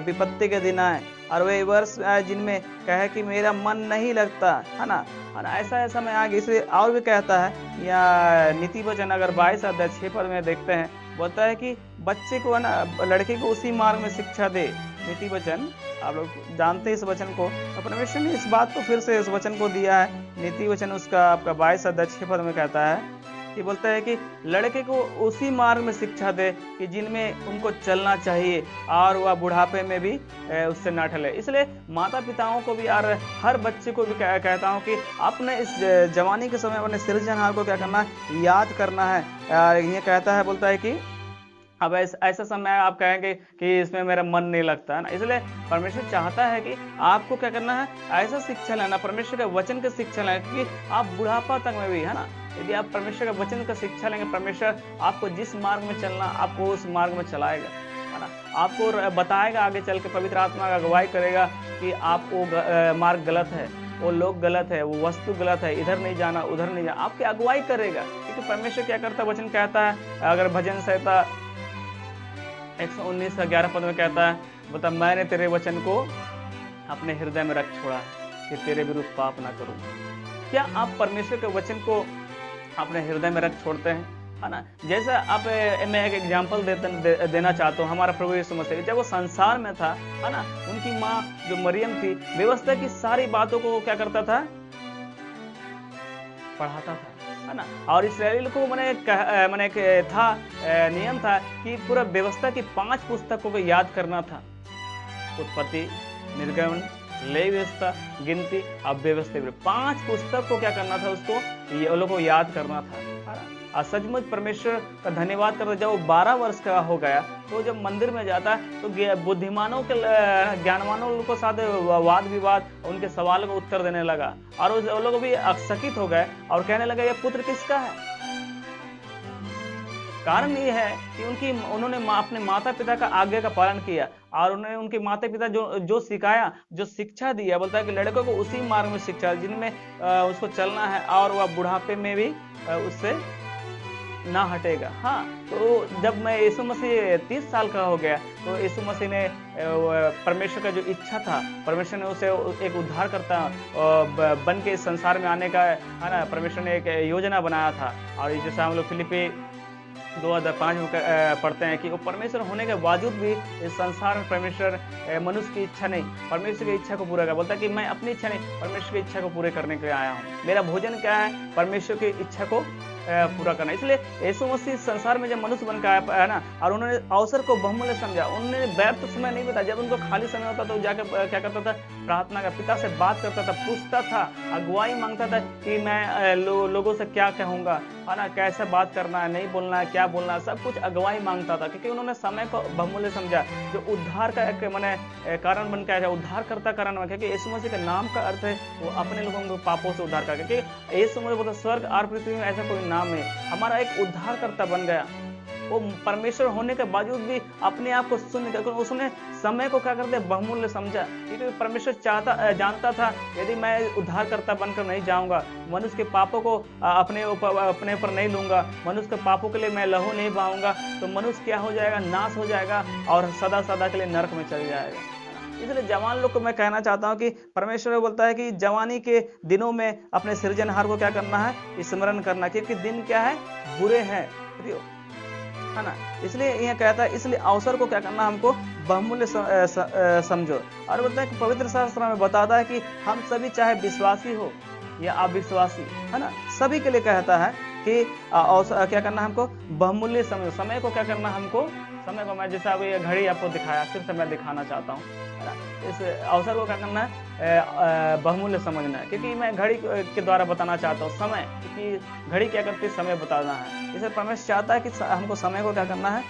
विपत्ति के दिन आए और वे वर्ष आए जिनमें कहे कि मेरा मन नहीं लगता, है ना, ऐसा समय आ गया। इसलिए और भी कहता है, या नीति वचन अगर 22 अध्याय 6 पद में देखते हैं, बोलता है कि बच्चे को, है ना, लड़के को उसी मार्ग में शिक्षा दे। नीति वचन, आप लोग जानते हैं इस वचन को, तो परमेश्वर ने इस बात को फिर से इस वचन को दिया है। नीति वचन उसका आपका 22 अध्याय 6 पद में कहता है कि बोलता है कि लड़के को उसी मार्ग में शिक्षा दे कि जिनमें उनको चलना चाहिए और वह बुढ़ापे में भी उससे ना टले। इसलिए माता पिताओं को भी और हर बच्चे को भी कहता हूँ कि अपने इस जवानी के समय अपने सृजनहार को क्या करना है, याद करना है। ये कहता है, बोलता है कि अब ऐसा समय आप कहेंगे कि इसमें मेरा मन नहीं लगता है ना, इसलिए परमेश्वर चाहता है कि आपको क्या करना है, ऐसा शिक्षा लेना, परमेश्वर के वचन का शिक्षा लेना, क्योंकि आप बुढ़ापा तक में भी है ना, यदि आप परमेश्वर के वचन का शिक्षा लेंगे, परमेश्वर आपको जिस मार्ग में चलना आपको उस मार्ग में चलाएगा, है ना, आपको बताएगा आगे चल के, पवित्र आत्मा का अगुवाई करेगा कि आप वो मार्ग गलत है, वो लोग गलत है, वो वस्तु गलत है, इधर नहीं जाना उधर नहीं जाना, आपकी अगुवाई करेगा। क्योंकि परमेश्वर क्या करता है, वचन कहता है, अगर भजन संहिता 119 का 11 पद में कहता है, बता मैंने तेरे वचन को अपने हृदय में रख छोड़ा है कि तेरे विरुद्ध पाप ना करूं। क्या आप परमेश्वर के वचन को अपने हृदय में रख छोड़ते हैं, है ना? जैसा आप मैं एक एग्जांपल देना चाहता हूँ, हमारा प्रभु यीशु मसीह जब वो संसार में था, है ना, उनकी माँ जो मरियम थी, व्यवस्था की सारी बातों को क्या करता था, पढ़ाता था, है ना। और इसराइल को मैंने एक था नियम था कि पूरा व्यवस्था की 5 पुस्तकों को याद करना था, उत्पत्ति, निर्गमन, लेवी व्यवस्था, गिनती, अव्यवस्था, 5 पुस्तक को क्या करना था, उसको ये लोगों को याद करना था, है ना। और सचमुच परमेश्वर का धन्यवाद करता। जब वो 12 वर्ष का हो गया तो जब मंदिर में जाता तो बुद्धिमानों के ज्ञानवानों के साथ वाद विवाद, उनके सवाल को उत्तर देने लगा और वो लोग भी अचकित हो गए और कहने लगे ये पुत्र किसका है। कारण ये है कि उन्होंने अपने माता पिता का आज्ञा का पालन किया और उन्होंने उनके माता पिता जो सिखाया, जो शिक्षा दिया, बोलता है कि लड़कों को उसी मार्ग में शिक्षा जिनमें उसको चलना है और वह बुढ़ापे में भी उससे ना हटेगा। हाँ, तो जब मैं यीशु मसीह 30 साल का हो गया तो यीशु मसीह ने परमेश्वर का जो इच्छा था, परमेश्वर ने उसे एक उद्धारकर्ता बन के इस संसार में आने का, है ना, परमेश्वर ने एक योजना बनाया था। और जैसा हम लोग फिलिपी 2:5 में पढ़ते हैं कि वो परमेश्वर होने के बावजूद भी इस संसार में परमेश्वर मनुष्य की इच्छा नहीं, परमेश्वर की इच्छा को पूरा कर, बोलता है कि मैं अपनी इच्छा नहीं, परमेश्वर की इच्छा को पूरे करने के लिए आया हूँ। मेरा भोजन क्या है, परमेश्वर की इच्छा को पूरा करना। इसलिए यीशु मसीह संसार में जब मनुष्य बन के आया, है ना, और उन्होंने अवसर को बहुमूल्य समझा, उन्होंने व्यर्थ समय नहीं बिताया। जब उनको खाली समय होता तो जाकर क्या करता था, प्रार्थना का, पिता से बात करता था, पूछता था, अगुवाई मांगता था कि मैं लोगों से क्या कहूंगा, है ना, कैसे बात करना है, नहीं बोलना है, क्या बोलना है, सब कुछ अगुवाई मांगता था, क्योंकि उन्होंने समय को बहुमूल्य समझा। जो उद्धार का एक कारण बन के आया, उद्धार करता कारण बन, क्योंकि यीशु मसीह के नाम का अर्थ है वो अपने लोगों को पापों से उद्धार कर, क्योंकि यीशु मसीह बोलता स्वर्ग और पृथ्वी में ऐसा कोई नाम है, हमारा एक उद्धारकर्ता बन गया। वो परमेश्वर होने के बावजूद भी अपने आप को शून्य कर, उसने समय को क्या करते बहुमूल्य समझा, क्योंकि परमेश्वर जानता था यदि मैं उद्धारकर्ता बनकर नहीं जाऊंगा, मनुष्य के पापों को अपने ऊपर नहीं लूंगा, मनुष्य के पापों के लिए मैं लहू नहीं बहाऊंगा, तो मनुष्य क्या हो जाएगा, नाश हो जाएगा और सदा सदा के लिए नरक में चल जाएगा। इसलिए जवान लोग को मैं कहना चाहता हूं कि परमेश्वर बोलता है कि जवानी के दिनों में अपने सृजनहार को क्या करना है, स्मरण करना, क्योंकि दिन क्या है, बुरे हैं, है ना। इसलिए यह कहता है, इसलिए अवसर को क्या करना, हमको बहुमूल्य समझो। और बोलता है कि पवित्र शास्त्र में बताता है कि हम सभी, चाहे विश्वासी हो या अविश्वासी, है ना, सभी के लिए कहता है कि क्या करना, हमको बहुमूल्य समझो। समय को क्या करना, हमको समय को, मैं जैसे अभी ये घड़ी आपको दिखाया, फिर से मैं दिखाना चाहता हूँ, है ना, इस अवसर को क्या करना है, बहुमूल्य समझना है, क्योंकि मैं घड़ी के द्वारा बताना चाहता हूँ समय, क्योंकि घड़ी क्या करती है, समय बताना है। इसलिए परमेश्वर चाहता है कि हमको समय को क्या करना है,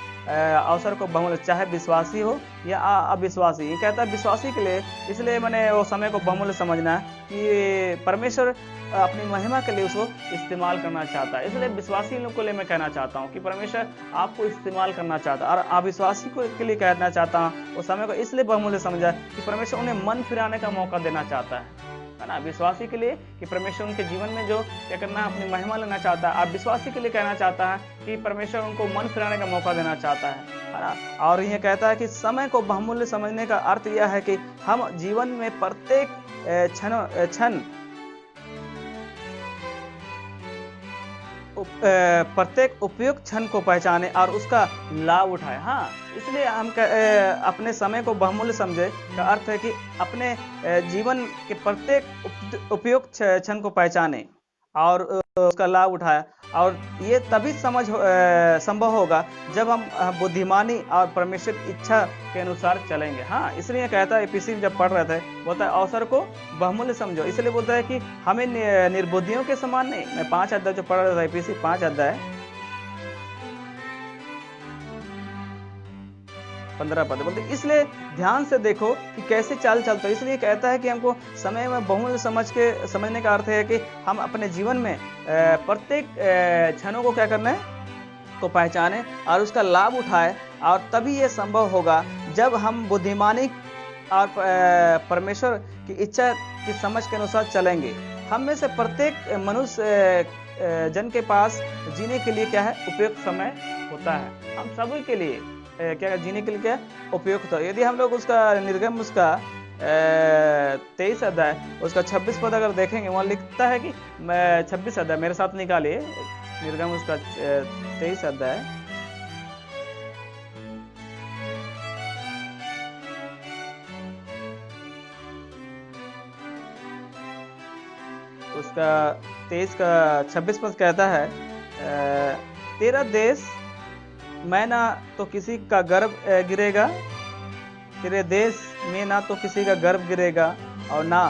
अवसर को बहुमूल्य, चाहे विश्वासी हो या अविश्वासी। ये कहता है विश्वासी के लिए, इसलिए मैंने वो समय को बहुमूल्य समझना है कि परमेश्वर अपनी महिमा के लिए उसको इस्तेमाल करना चाहता है। इसलिए विश्वासी लोग के लिए मैं कहना चाहता हूँ कि परमेश्वर आपको इस्तेमाल करना चाहता है, और अविश्वासी के लिए कहना चाहता हूँ वो समय को इसलिए बहुमूल्य समझा कि परमेश्वर उन्हें मन फिराने का मौका देना चाहता है ना। विश्वासी के लिए कि परमेश्वर उनके जीवन में जो क्या करना है, अपनी महिमा लेना चाहता है। अविश्वासी के लिए कहना चाहता है कि परमेश्वर उनको मन फिराने का मौका देना चाहता है ना। और यह कहता है कि समय को बहुमूल्य समझने का अर्थ यह है कि हम जीवन में प्रत्येक क्षण प्रत्येक उपयुक्त क्षण को पहचाने और उसका लाभ उठाए। हाँ, इसलिए हम अपने समय को बहुमूल्य समझे का अर्थ है कि अपने जीवन के प्रत्येक उपयुक्त क्षण को पहचाने और उसका लाभ उठाए और ये तभी संभव होगा जब हम बुद्धिमानी और परमेश्वर की इच्छा के अनुसार चलेंगे। हाँ, इसलिए कहता है, एपीसी जब पढ़ रहे थे, बोलता है अवसर को बहुमूल्य समझो। इसलिए बोलता है कि हमें निर्बुद्धियों के समान नहीं। मैं 5 अध्याय जो पढ़ रहा था, एपीसी 5 अध्याय 15 पद बोलते, इसलिए ध्यान से देखो कि कैसे चाल चलते हो। इसलिए कहता है कि हमको समय में बहुमूल्य समझने का अर्थ है कि हम अपने जीवन में प्रत्येक क्षणों को क्या करना है, को पहचाने और उसका लाभ उठाए। और तभी ये संभव होगा जब हम बुद्धिमानी और परमेश्वर की इच्छा की समझ के अनुसार चलेंगे। हम में से प्रत्येक मनुष्य जन के पास जीने के लिए क्या है, उपयुक्त समय होता है। हम सभी के लिए क्या जीने के लिए क्या उपयुक्त हो। यदि हम लोग उसका निर्गम उसका 23 अध्याय उसका 26 पद अगर देखेंगे, वहाँ लिखता है कि मैं 26 अध्याय मेरे साथ निकालिए, निर्गम उसका 23 अध्याय उसका 23 का 26 पद कहता है, तेरा देश मैं ना तो किसी का गर्भ गिरेगा, तेरे देश में ना तो किसी का गर्भ गिरेगा और ना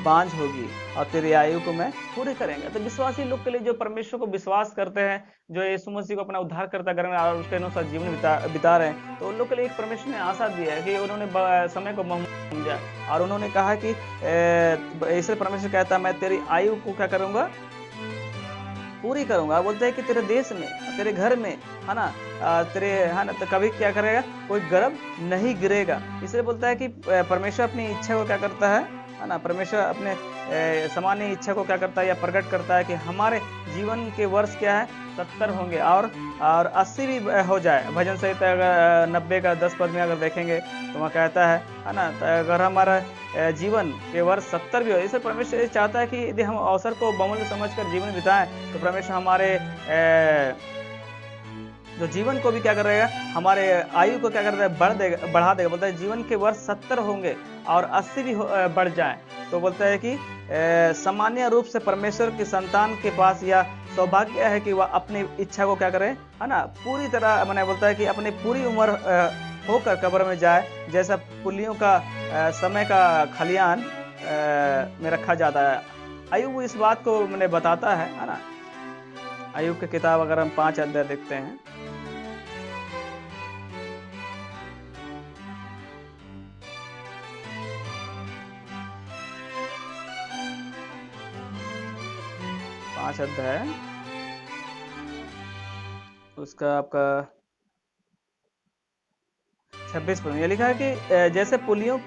बांझ होगी, और तेरी आयु को मैं पूरी करेंगे। तो विश्वासी लोग के लिए जो परमेश्वर को विश्वास करते हैं, जो यीशु मसीह को अपना उद्धारकर्ता करेंगे और उसके अनुसार जीवन बिता रहे हैं, तो उन लोग के लिए एक परमेश्वर ने आशा दिया है कि उन्होंने समय को समझा और उन्होंने कहा कि इसलिए परमेश्वर कहता है मैं तेरी आयु को क्या करूंगा, पूरी करूंगा। बोलते हैं कि तेरे देश में, तेरे घर में, है ना, तेरे, है ना, तो कभी क्या करेगा, कोई गर्भ नहीं गिरेगा। इसलिए बोलता है कि परमेश्वर अपनी इच्छा को क्या करता है ना, परमेश्वर अपने सामान्य इच्छा को क्या करता है या प्रकट करता है कि हमारे जीवन के वर्ष क्या है, 70 होंगे और 80 भी हो जाए। भजन संहिता अगर 90 का 10 पद में अगर देखेंगे तो वहाँ कहता है ना, तो अगर हमारा जीवन के वर्ष 70 भी हो, इससे परमेश्वर चाहता है कि यदि हम अवसर को बहुमूल्य समझकर जीवन बिताएं तो परमेश्वर हमारे जो जीवन को भी क्या करेगा, हमारे आयु को क्या करता है, बढ़ा देगा। बोलता है जीवन के वर्ष 70 होंगे और 80 भी बढ़ जाएं। तो बोलता है कि सामान्य रूप से परमेश्वर की संतान के पास यह सौभाग्य है कि वह अपनी इच्छा को क्या करे, है ना, पूरी तरह, मैंने बोलता है कि अपनी पूरी उम्र होकर कब्र में जाए, जैसा पुलियों का समय का खलियान में रखा जाता है। अय्यूब इस बात को मैंने बताता है ना। अय्यूब की किताब अगर हम 5 अध्याय देखते हैं, अध्याय उसका आपका 26 पर यह लिखा है कि जैसे पुलियों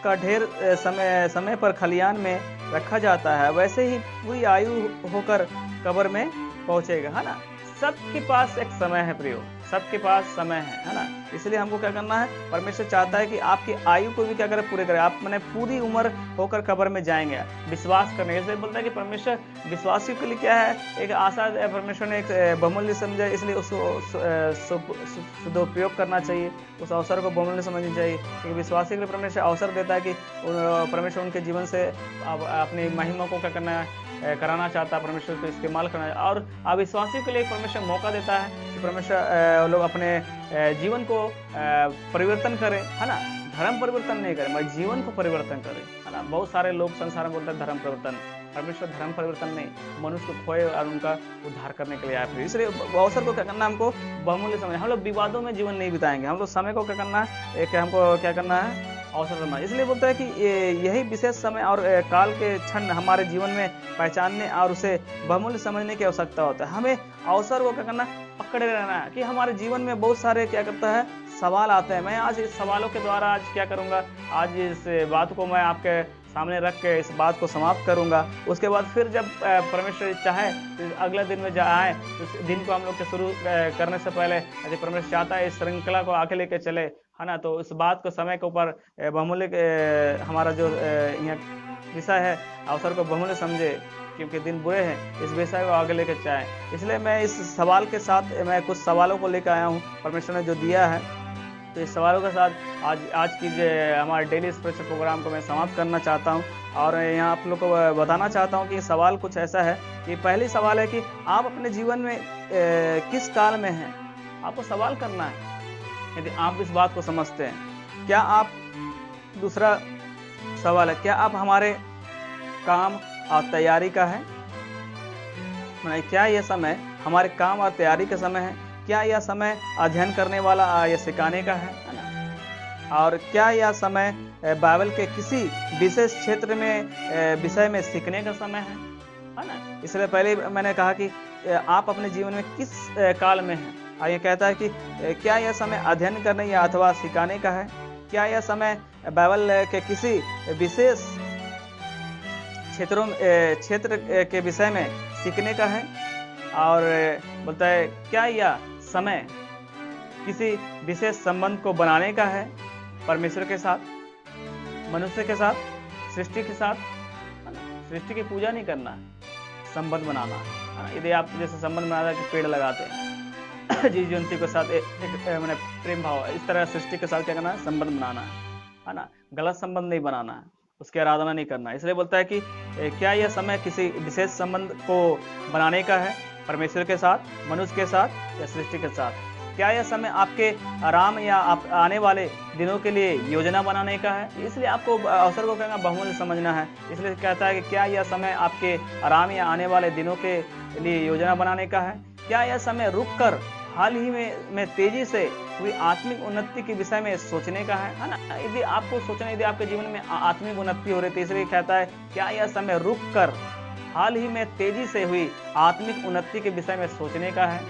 का ढेर समय पर खलियान में रखा जाता है, वैसे ही पूरी आयु होकर कब्र में पहुंचेगा, है ना। सबके पास एक समय है प्रियो, सबके पास समय है ना। इसलिए हमको क्या करना है, परमेश्वर चाहता है कि आपकी आयु को भी क्या करें, पूरे करें। आप मैंने पूरी उम्र होकर कब्र में जाएंगे विश्वास करने। इसलिए बोलता है कि परमेश्वर विश्वासियों के लिए क्या है, एक आशा परमेश्वर ने एक बहुमूल्य समझा, इसलिए उसको सदुपयोग करना चाहिए, उस अवसर को बहुमूल्य समझना चाहिए। क्योंकि विश्वासी के लिए परमेश्वर अवसर देता है कि परमेश्वर उनके जीवन से अपनी महिमा को क्या करना है, कराना चाहता है, परमेश्वर को इस्तेमाल करना है। और अविश्वासियों के लिए परमेश्वर मौका देता है कि परमेश्वर लोग अपने जीवन को परिवर्तन करें, है ना। धर्म परिवर्तन नहीं करें, मगर जीवन को परिवर्तन करें, है ना। बहुत सारे लोग संसार में बोलते हैं धर्म परिवर्तन, परमेश्वर धर्म परिवर्तन नहीं, मनुष्य को खोए और उनका उद्धार करने के लिए आए थे। इसलिए अवसर को क्या करना, हमको बहुमूल्य समझ, हम लोग विवादों में जीवन नहीं बिताएंगे, हम लोग समय को क्या करना है, एक हमको क्या करना है, अवसर करना। इसलिए बोलता है कि यही विशेष समय और काल के क्षण हमारे जीवन में पहचानने और उसे बहुमूल्य समझने की आवश्यकता होता है। हमें अवसर को क्या करना, पकड़े रहना है। कि हमारे जीवन में बहुत सारे क्या करता है, सवाल आते हैं। मैं आज इस सवालों के द्वारा आज क्या करूंगा, आज इस बात को मैं आपके सामने रख के इस बात को समाप्त करूंगा। उसके बाद फिर जब परमेश्वर चाहे तो अगले दिन में आए, तो दिन को हम लोग के शुरू करने से पहले यदि परमेश्वर चाहता है इस श्रृंखला को आगे लेके चले, है ना, तो इस बात को समय के ऊपर बहुमूल्य हमारा जो यहाँ विषय है, अवसर को बहुमूल्य समझे, क्योंकि दिन बुरे हैं, इस विषय को आगे लेके चाहे। इसलिए मैं इस सवाल के साथ मैं कुछ सवालों को लेकर आया हूँ, परमेश्वर ने जो दिया है। तो इस सवालों के साथ आज की जो हमारे डेली स्पिरिचुअल प्रोग्राम को मैं समाप्त करना चाहता हूं। और यहाँ आप लोग को बताना चाहता हूं कि सवाल कुछ ऐसा है ये पहली सवाल है कि आप अपने जीवन में किस काल में हैं, आपको सवाल करना है। यदि आप इस बात को समझते हैं, क्या आप, दूसरा सवाल है, क्या आप हमारे काम और तैयारी का है, क्या यह समय हमारे काम और तैयारी का समय है, क्या यह समय अध्ययन करने वाला या सिखाने का है ना, और क्या यह समय बाइबल के किसी विशेष क्षेत्र में विषय में सीखने का समय है ना। इसलिए पहले मैंने कहा कि आप अपने जीवन में किस काल में हैं। ये कहता है कि क्या यह समय अध्ययन करने या अथवा सिखाने का है, क्या यह समय बाइबल के किसी विशेष क्षेत्र के विषय में सीखने का है, और बोलता है क्या यह समय किसी विशेष संबंध को बनाने का है, परमेश्वर के साथ, मनुष्य के साथ, सृष्टि के साथ, है ना। सृष्टि की पूजा नहीं करना है, संबंध बनाना है ना। यदि आप जैसे संबंध बनाना कि पेड़ लगाते हैं जीव जंतु के साथ एक मैंने प्रेम भाव, इस तरह सृष्टि के साथ क्या करना है, संबंध बनाना है ना। गलत संबंध नहीं बनाना है, उसकी आराधना नहीं करना है। इसलिए बोलता है कि क्या यह समय किसी विशेष संबंध को बनाने का है, परमेश्वर के साथ, मनुष्य के साथ या सृष्टि के साथ। क्या यह समय आपके आराम या आने वाले दिनों के लिए योजना बनाने का है। इसलिए आपको अवसर को कहना बहुमूल्य समझना है। इसलिए कहता है कि क्या यह समय आपके आराम या आने वाले दिनों के लिए योजना बनाने का है। क्या यह समय रुककर हाल ही में तेजी से हुई आत्मिक उन्नति के विषय में सोचने का है ना। यदि आपको सोचना, यदि आपके जीवन में आत्मिक उन्नति हो रही है, इसलिए कहता है क्या यह समय रुककर हाल ही में तेजी से हुई आत्मिक उन्नति के विषय में सोचने का है।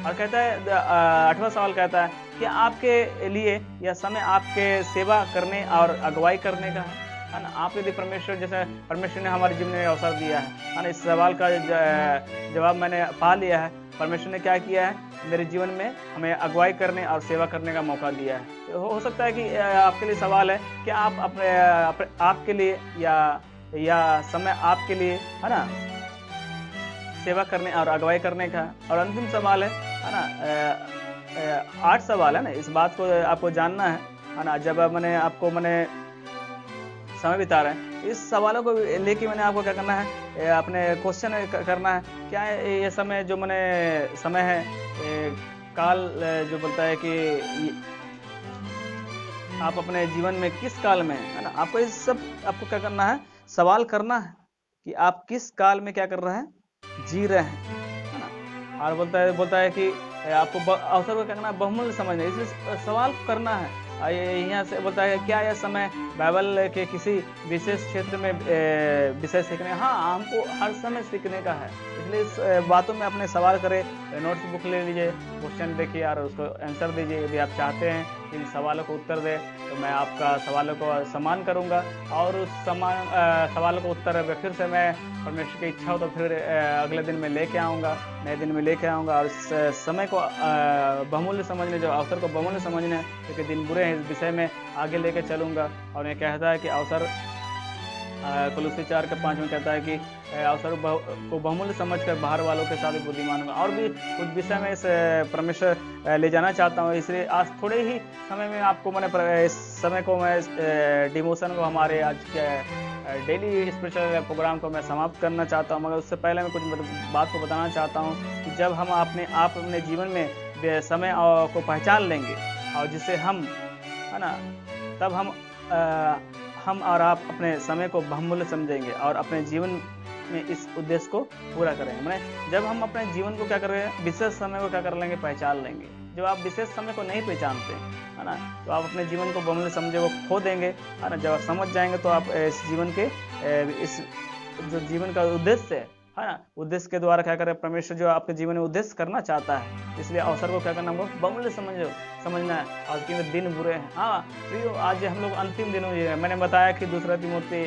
और कहता है 8वां सवाल कहता है कि आपके लिए यह समय आपके सेवा करने और अगुवाई करने का है ना। आप यदि परमेश्वर, जैसे परमेश्वर ने हमारे जीवन में अवसर दिया है ना, इस सवाल का जवाब मैंने पा लिया है। परमेश्वर ने क्या किया है, मेरे जीवन में हमें अगुवाई करने और सेवा करने का मौका दिया है। हो सकता है कि आपके लिए सवाल है कि आप अपने आपके लिए या समय आपके लिए है ना सेवा करने और अगुवाई करने का। और अंतिम सवाल है ना 8 सवाल है ना, इस बात को आपको जानना है ना। जब मैंने समय बिता रहे हैं, इस सवालों को लेके मैंने आपको क्या करना है, अपने क्वेश्चन करना है। क्या ये समय जो समय है काल जो बोलता है कि आप अपने जीवन में किस काल में है ना, आपको इस सब आपको क्या करना है, सवाल करना है कि आप किस काल में क्या कर रहे हैं, जी रहे हैं है ना। और बोलता है कि आपको अवसर को क्या करना है, बहुमूल्य समझना है, इसलिए सवाल करना है। यहाँ से बोलता है क्या यह समय बाइबल के किसी विशेष क्षेत्र में विषय सीखने। हाँ, हमको हर समय सीखने का है, इसलिए इस बातों में अपने सवाल करें। नोट्स बुक ले लीजिए, क्वेश्चन देखिए और उसको आंसर दीजिए। यदि आप चाहते हैं इन सवालों को उत्तर दें तो मैं आपका सवालों को सम्मान करूंगा, और उस सवालों को उत्तर फिर से मैं परमेश्वर की इच्छा हो तो फिर अगले दिन में लेके आऊँगा, नए दिन में लेके आऊँगा। और इस समय को बहुमूल्य समझने, जो अवसर को बहुमूल्य समझने हैं, क्योंकि दिन बुरे हैं, इस विषय में आगे लेके चलूँगा। और ये कहता है कि अवसर कुलुस्सी 4:5 में कहता है कि अवसर को बहुमूल्य समझकर बाहर वालों के साथ बुद्धिमान होगा। और भी कुछ विषय में इस परमेश्वर ले जाना चाहता हूँ, इसलिए आज थोड़े ही समय में आपको मैंने इस समय को मैं डिमोशन को हमारे आज के डेली स्पिरिचुअल प्रोग्राम को मैं समाप्त करना चाहता हूँ। मगर उससे पहले मैं कुछ बात को बताना चाहता हूँ कि जब हम अपने जीवन में समय को पहचान लेंगे और जिसे हम है ना, तब हम और आप अपने समय को बहुमूल्य समझेंगे और अपने जीवन में इस उद्देश्य को पूरा करेंगे। मैंने जब हम अपने जीवन को क्या कर रहे हैं, विशेष समय को क्या कर लेंगे, पहचान लेंगे। जब आप विशेष समय को नहीं पहचानते है ना, तो आप अपने जीवन को बहुमूल्य समझे वो खो देंगे है ना। जब आप समझ जाएंगे तो आप इस जीवन के इस जो जीवन का उद्देश्य है ना, उद्देश्य के द्वारा क्या करें, परमेश्वर जो आपके जीवन में उद्देश्य करना चाहता है। इसलिए अवसर को क्या करना, हमको बहुमूल्य समझना है। और क्योंकि दिन बुरे हैं। हाँ प्रियो, आज हम लोग अंतिम दिनों जी रहे हैं। मैंने बताया कि 2 तीमुथी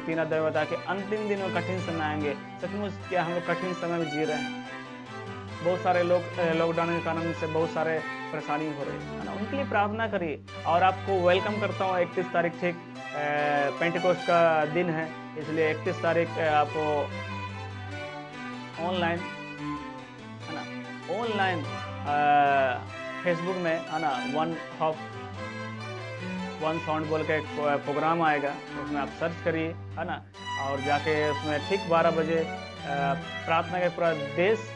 3 बताया कि अंतिम दिनों कठिन समय आएंगे। सचमुच क्या हम लोग कठिन समय में जी रहे हैं। बहुत सारे लोग लॉकडाउन के कारण से बहुत सारे परेशानी हो रही है ना, उनके लिए प्रार्थना करिए। और आपको वेलकम करता हूँ 31 तारीख ठीक पेंटिकोस्ट का दिन है, इसलिए 31 तारीख आपको ऑनलाइन है ना, ऑनलाइन फेसबुक में है ना वन साउंड बोल के एक प्रोग्राम आएगा, उसमें आप सर्च करिए है ना। और जाके उसमें ठीक 12 बजे प्रार्थना के पूरा देश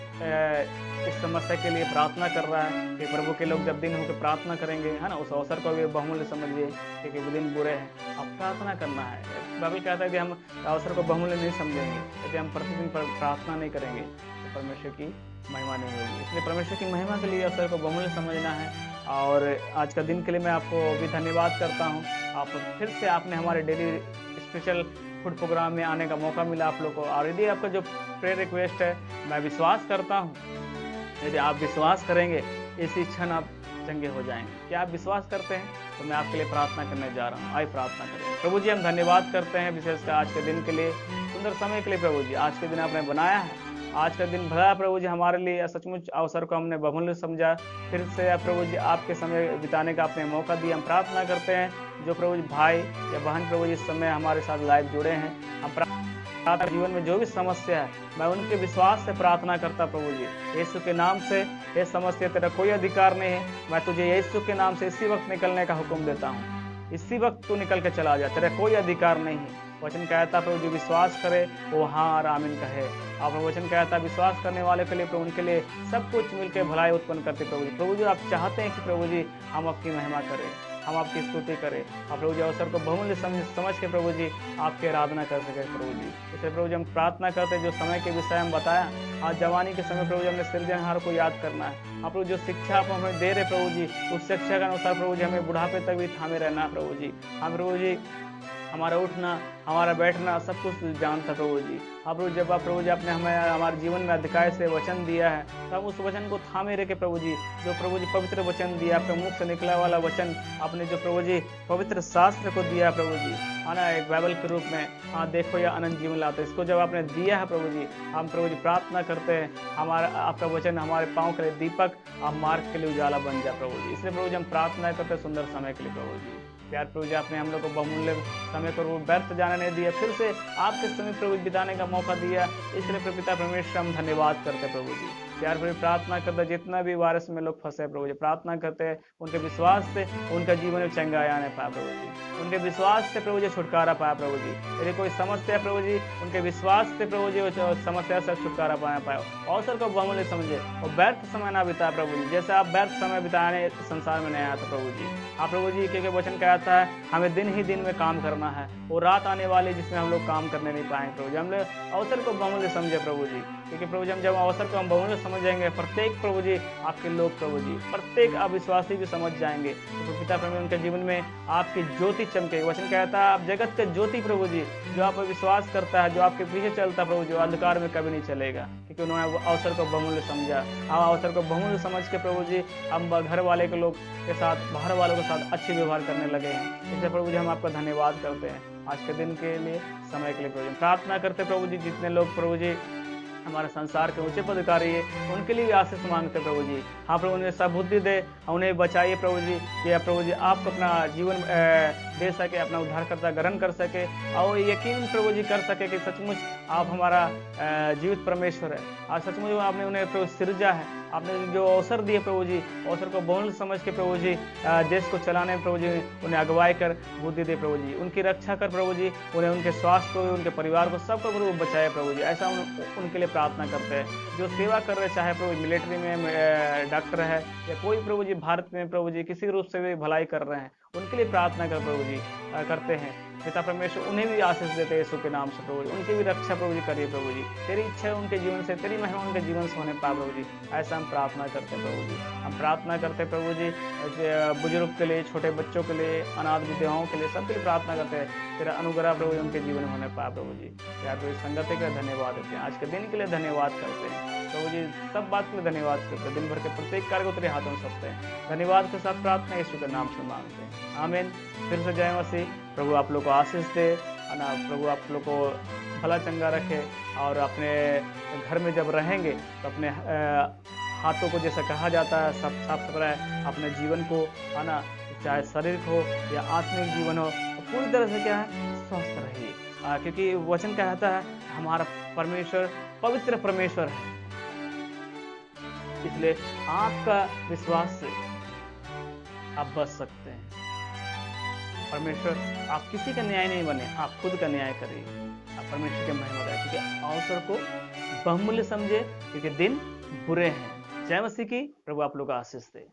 इस समस्या के लिए प्रार्थना कर रहा है कि प्रभु के लोग जब दिन होकर प्रार्थना करेंगे, है ना, उस अवसर को भी बहुमूल्य समझिए क्योंकि वो दिन बुरे हैं। अब प्रार्थना करना है। बाइबल कहता है कि हम अवसर को बहुमूल्य नहीं समझेंगे, यदि हम प्रतिदिन प्रार्थना नहीं करेंगे तो परमेश्वर की महिमा नहीं होगी। इसलिए परमेश्वर की महिमा के लिए अवसर को बहुमूल्य समझना है। और आज का दिन के लिए मैं आपको भी धन्यवाद करता हूँ। आप फिर से आपने हमारे डेली स्पेशल फूड प्रोग्राम में आने का मौका मिला आप लोग को। और यदि आपका जो प्रेयर रिक्वेस्ट है, मैं विश्वास करता हूँ यदि आप विश्वास करेंगे इसी क्षण आप चंगे हो जाएंगे। क्या आप विश्वास करते हैं? तो मैं आपके लिए प्रार्थना करने जा रहा हूँ। आइए प्रार्थना करें। प्रभु जी, हम धन्यवाद करते हैं विशेषकर आज के दिन के लिए, सुंदर समय के लिए। प्रभु जी, आज के दिन आपने बनाया है, आज का दिन भला प्रभु जी हमारे लिए सचमुच अवसर को हमने बहुमूल्य समझा। फिर से प्रभु जी आपके समय बिताने का आपने मौका दिया। हम प्रार्थना करते हैं जो प्रभु जी भाई या बहन प्रभु जी इस समय हमारे साथ लाइव जुड़े हैं, हम जीवन में जो भी समस्या है मैं उनके विश्वास से प्रार्थना करता प्रभु जी, यीशु के नाम से। ये समस्या तेरा कोई अधिकार नहीं है, मैं तुझे यीशु के नाम से इसी वक्त निकलने का हुक्म देता हूँ। इसी वक्त तू निकल के चला जा, तेरा कोई अधिकार नहीं है। वचन कहता प्रभु जी विश्वास करे वो हाँ और आमीन कहे। आप वचन कहता विश्वास करने वाले के लिए प्रभु उनके लिए सब कुछ मिलकर भलाई उत्पन्न करते प्रभु जी। प्रभु जी आप चाहते हैं कि प्रभु जी हम आपकी महिमा करें, हम आपकी स्तुति करें। आप प्रभु जी अवसर को बहुमूल्य समझ के प्रभु जी आपकी आराधना कर सके प्रभु जी। इसलिए प्रभु जी हम प्रार्थना करते हैं जो समय के विषय हम बताया, आज जवानी के समय प्रभु जी हमने सृजनहार को याद करना है। आप लोग जो शिक्षा आप हमें दे रहे प्रभु जी, उस शिक्षा के अनुसार प्रभु जी हमें बुढ़ापे तक भी थामे रहना है प्रभु जी। हम प्रभु जी हमारा उठना हमारा बैठना सब कुछ जानता प्रभु जी। आप प्रभु जब आप प्रभु जी आपने हमें हमारे जीवन में अधिकार से वचन दिया है तो हम उस वचन को थामे रखे प्रभु जी। जो प्रभु जी पवित्र वचन दिया, आपके मुख से निकला वाला वचन आपने जो प्रभु जी पवित्र शास्त्र को दिया प्रभु जी, आना एक बाइबल के रूप में, हाँ देखो या अनंत जीवन लाते, इसको जब आपने दिया है प्रभु जी, हम प्रभु जी प्रार्थना करते हैं हमारा आपका वचन हमारे पाँव के लिए दीपक, आप मार्ग के लिए उजाला बन जाए प्रभु जी। इसलिए प्रभु जी हम प्रार्थना करते हैं सुंदर समय के लिए प्रभु जी। प्यार प्रभु जी आपने हम लोग को बहुमूल्य समय को व्यर्थ जाने नहीं दिया, फिर से आपके समय प्रभु बिताने का मौका दिया। इसलिए पिता परमेश्वर हम धन्यवाद करते प्रभु जी। प्यार प्रभु प्रार्थना करते जितना भी वायरस में लोग फंसे प्रभु जी, प्रार्थना करते हैं उनके विश्वास से उनका जीवन में चंगाई आने पाए प्रभु जी, उनके विश्वास से प्रभु जी छुटकारा पाए प्रभु जी। यदि कोई समस्या प्रभु जी उनके विश्वास से प्रभु जी समस्या से छुटकारा पाए, अवसर को बहुमूल्य समझे और व्यर्थ समय ना बिताए प्रभु जी। जैसे आप व्यर्थ समय बिताने संसार में नहीं आया था प्रभु जी। आप प्रभु जी क्योंकि वचन कहता है हमें दिन ही दिन में काम करना है, वो रात आने वाली जिसमें हम लोग काम करने नहीं पाएंगे प्रभु जी। हम लोग अवसर को बहुमूल्य समझे प्रभु जी, क्योंकि प्रभु जी हम जब अवसर को हम बहुमूल्य समझेंगे, प्रत्येक प्रभु जी आपके लोग प्रभु जी प्रत्येक अविश्वासी भी समझ जाएंगे तो पिता प्रभु उनके जीवन में आपकी ज्योति चमके। वचन कहता है आप जगत के ज्योति प्रभु जी, जो आप पर विश्वास करता है, जो आपके पीछे चलता प्रभु जी, अंधकार में कभी नहीं चलेगा, क्योंकि उन्होंने अवसर को बहुमूल्य समझा। हम अवसर को बहुमूल्य समझ के प्रभु जी हम घर वाले के लोग के साथ बाहर वालों के साथ अच्छे व्यवहार करने लगे हैं। इसलिए प्रभु जी हम आपका धन्यवाद करते हैं आज के दिन के लिए, समय के लिए प्रभु जी। प्रार्थना करते प्रभु जी जितने लोग प्रभु जी हमारे संसार के ऊंचे पदाधिकारी है उनके लिए भी आशीष मांगते प्रभु जी। हाँ प्रभु उन्हें सबुद्धि दे, उन्हें बचाइए प्रभु जी, कि प्रभु जी आप अपना जीवन दे सके, अपना उद्धारकर्ता ग्रहण कर सके और यकीन प्रभु जी कर सके कि सचमुच आप हमारा जीवित परमेश्वर है। आज सचमुच आपने उन्हें प्रभु सृजा है, आपने जो अवसर दिए प्रभु जी, अवसर को बहुमूल्य समझ के प्रभु जी देश को चलाने प्रभु जी उन्हें अगुवाई कर बुद्धि दे प्रभु जी, उनकी रक्षा कर प्रभु जी, उन्हें उनके स्वास्थ्य को उनके परिवार को सबको प्रभु बचाए प्रभु जी। ऐसा उनके लिए प्रार्थना करते हैं जो सेवा कर रहे, चाहे प्रभु मिलिट्री में डॉक्टर है या कोई प्रभु जी भारत में प्रभु जी किसी रूप से भी भलाई कर रहे हैं, उनके लिए प्रार्थना कर प्रभु जी करते हैं। पिता परमेश्वर उन्हें भी आशीष देते हैं यीशु के नाम से प्रभु जी, उनकी भी रक्षा प्रभु जी करिए प्रभु जी। तेरी इच्छा है उनके जीवन से, तेरी महिमा उनके जीवन से होने पाए प्रभु जी, ऐसा हम प्रार्थना करते हैं प्रभु जी। हम प्रार्थना करते हैं प्रभु जी बुजुर्ग के लिए, छोटे बच्चों के लिए, अनाथ विधवाओं के लिए, सबके लिए प्रार्थना करते हैं तेरा अनुग्रह प्रभु जी उनके जीवन में होने पाए प्रभु जी। यार प्रभु संगति के लिए धन्यवाद देते हैं, आज के दिन के लिए धन्यवाद करते हैं प्रभु जी, सब बात के लिए धन्यवाद करते हैं, दिन भर के प्रत्येक कार्य को तेरे हाथों में सौंपते हैं। धन्यवाद के साथ प्रार्थना यीशु के नाम से मांगते हैं, आमीन। फिर से जय मसीह। प्रभु आप लोग को आशीष दे, ना प्रभु आप लोग को भला चंगा रखे और अपने घर में जब रहेंगे तो अपने हाथों को जैसा कहा जाता है सब साफ सुथरा है, अपने जीवन को है ना, चाहे शारीरिक हो या आत्मिक जीवन हो, तो पूरी तरह से क्या है स्वस्थ रहिए, क्योंकि वचन कहता है हमारा परमेश्वर पवित्र परमेश्वर है। इसलिए आपका विश्वास से आप बच सकते हैं। परमेश्वर आप किसी का न्याय नहीं बने, आप खुद का न्याय करिए, आप परमेश्वर की महिमा करें, क्योंकि अवसर को बहुमूल्य समझे, क्योंकि दिन बुरे हैं। जय मसीह की। प्रभु आप लोग का आशीष दे।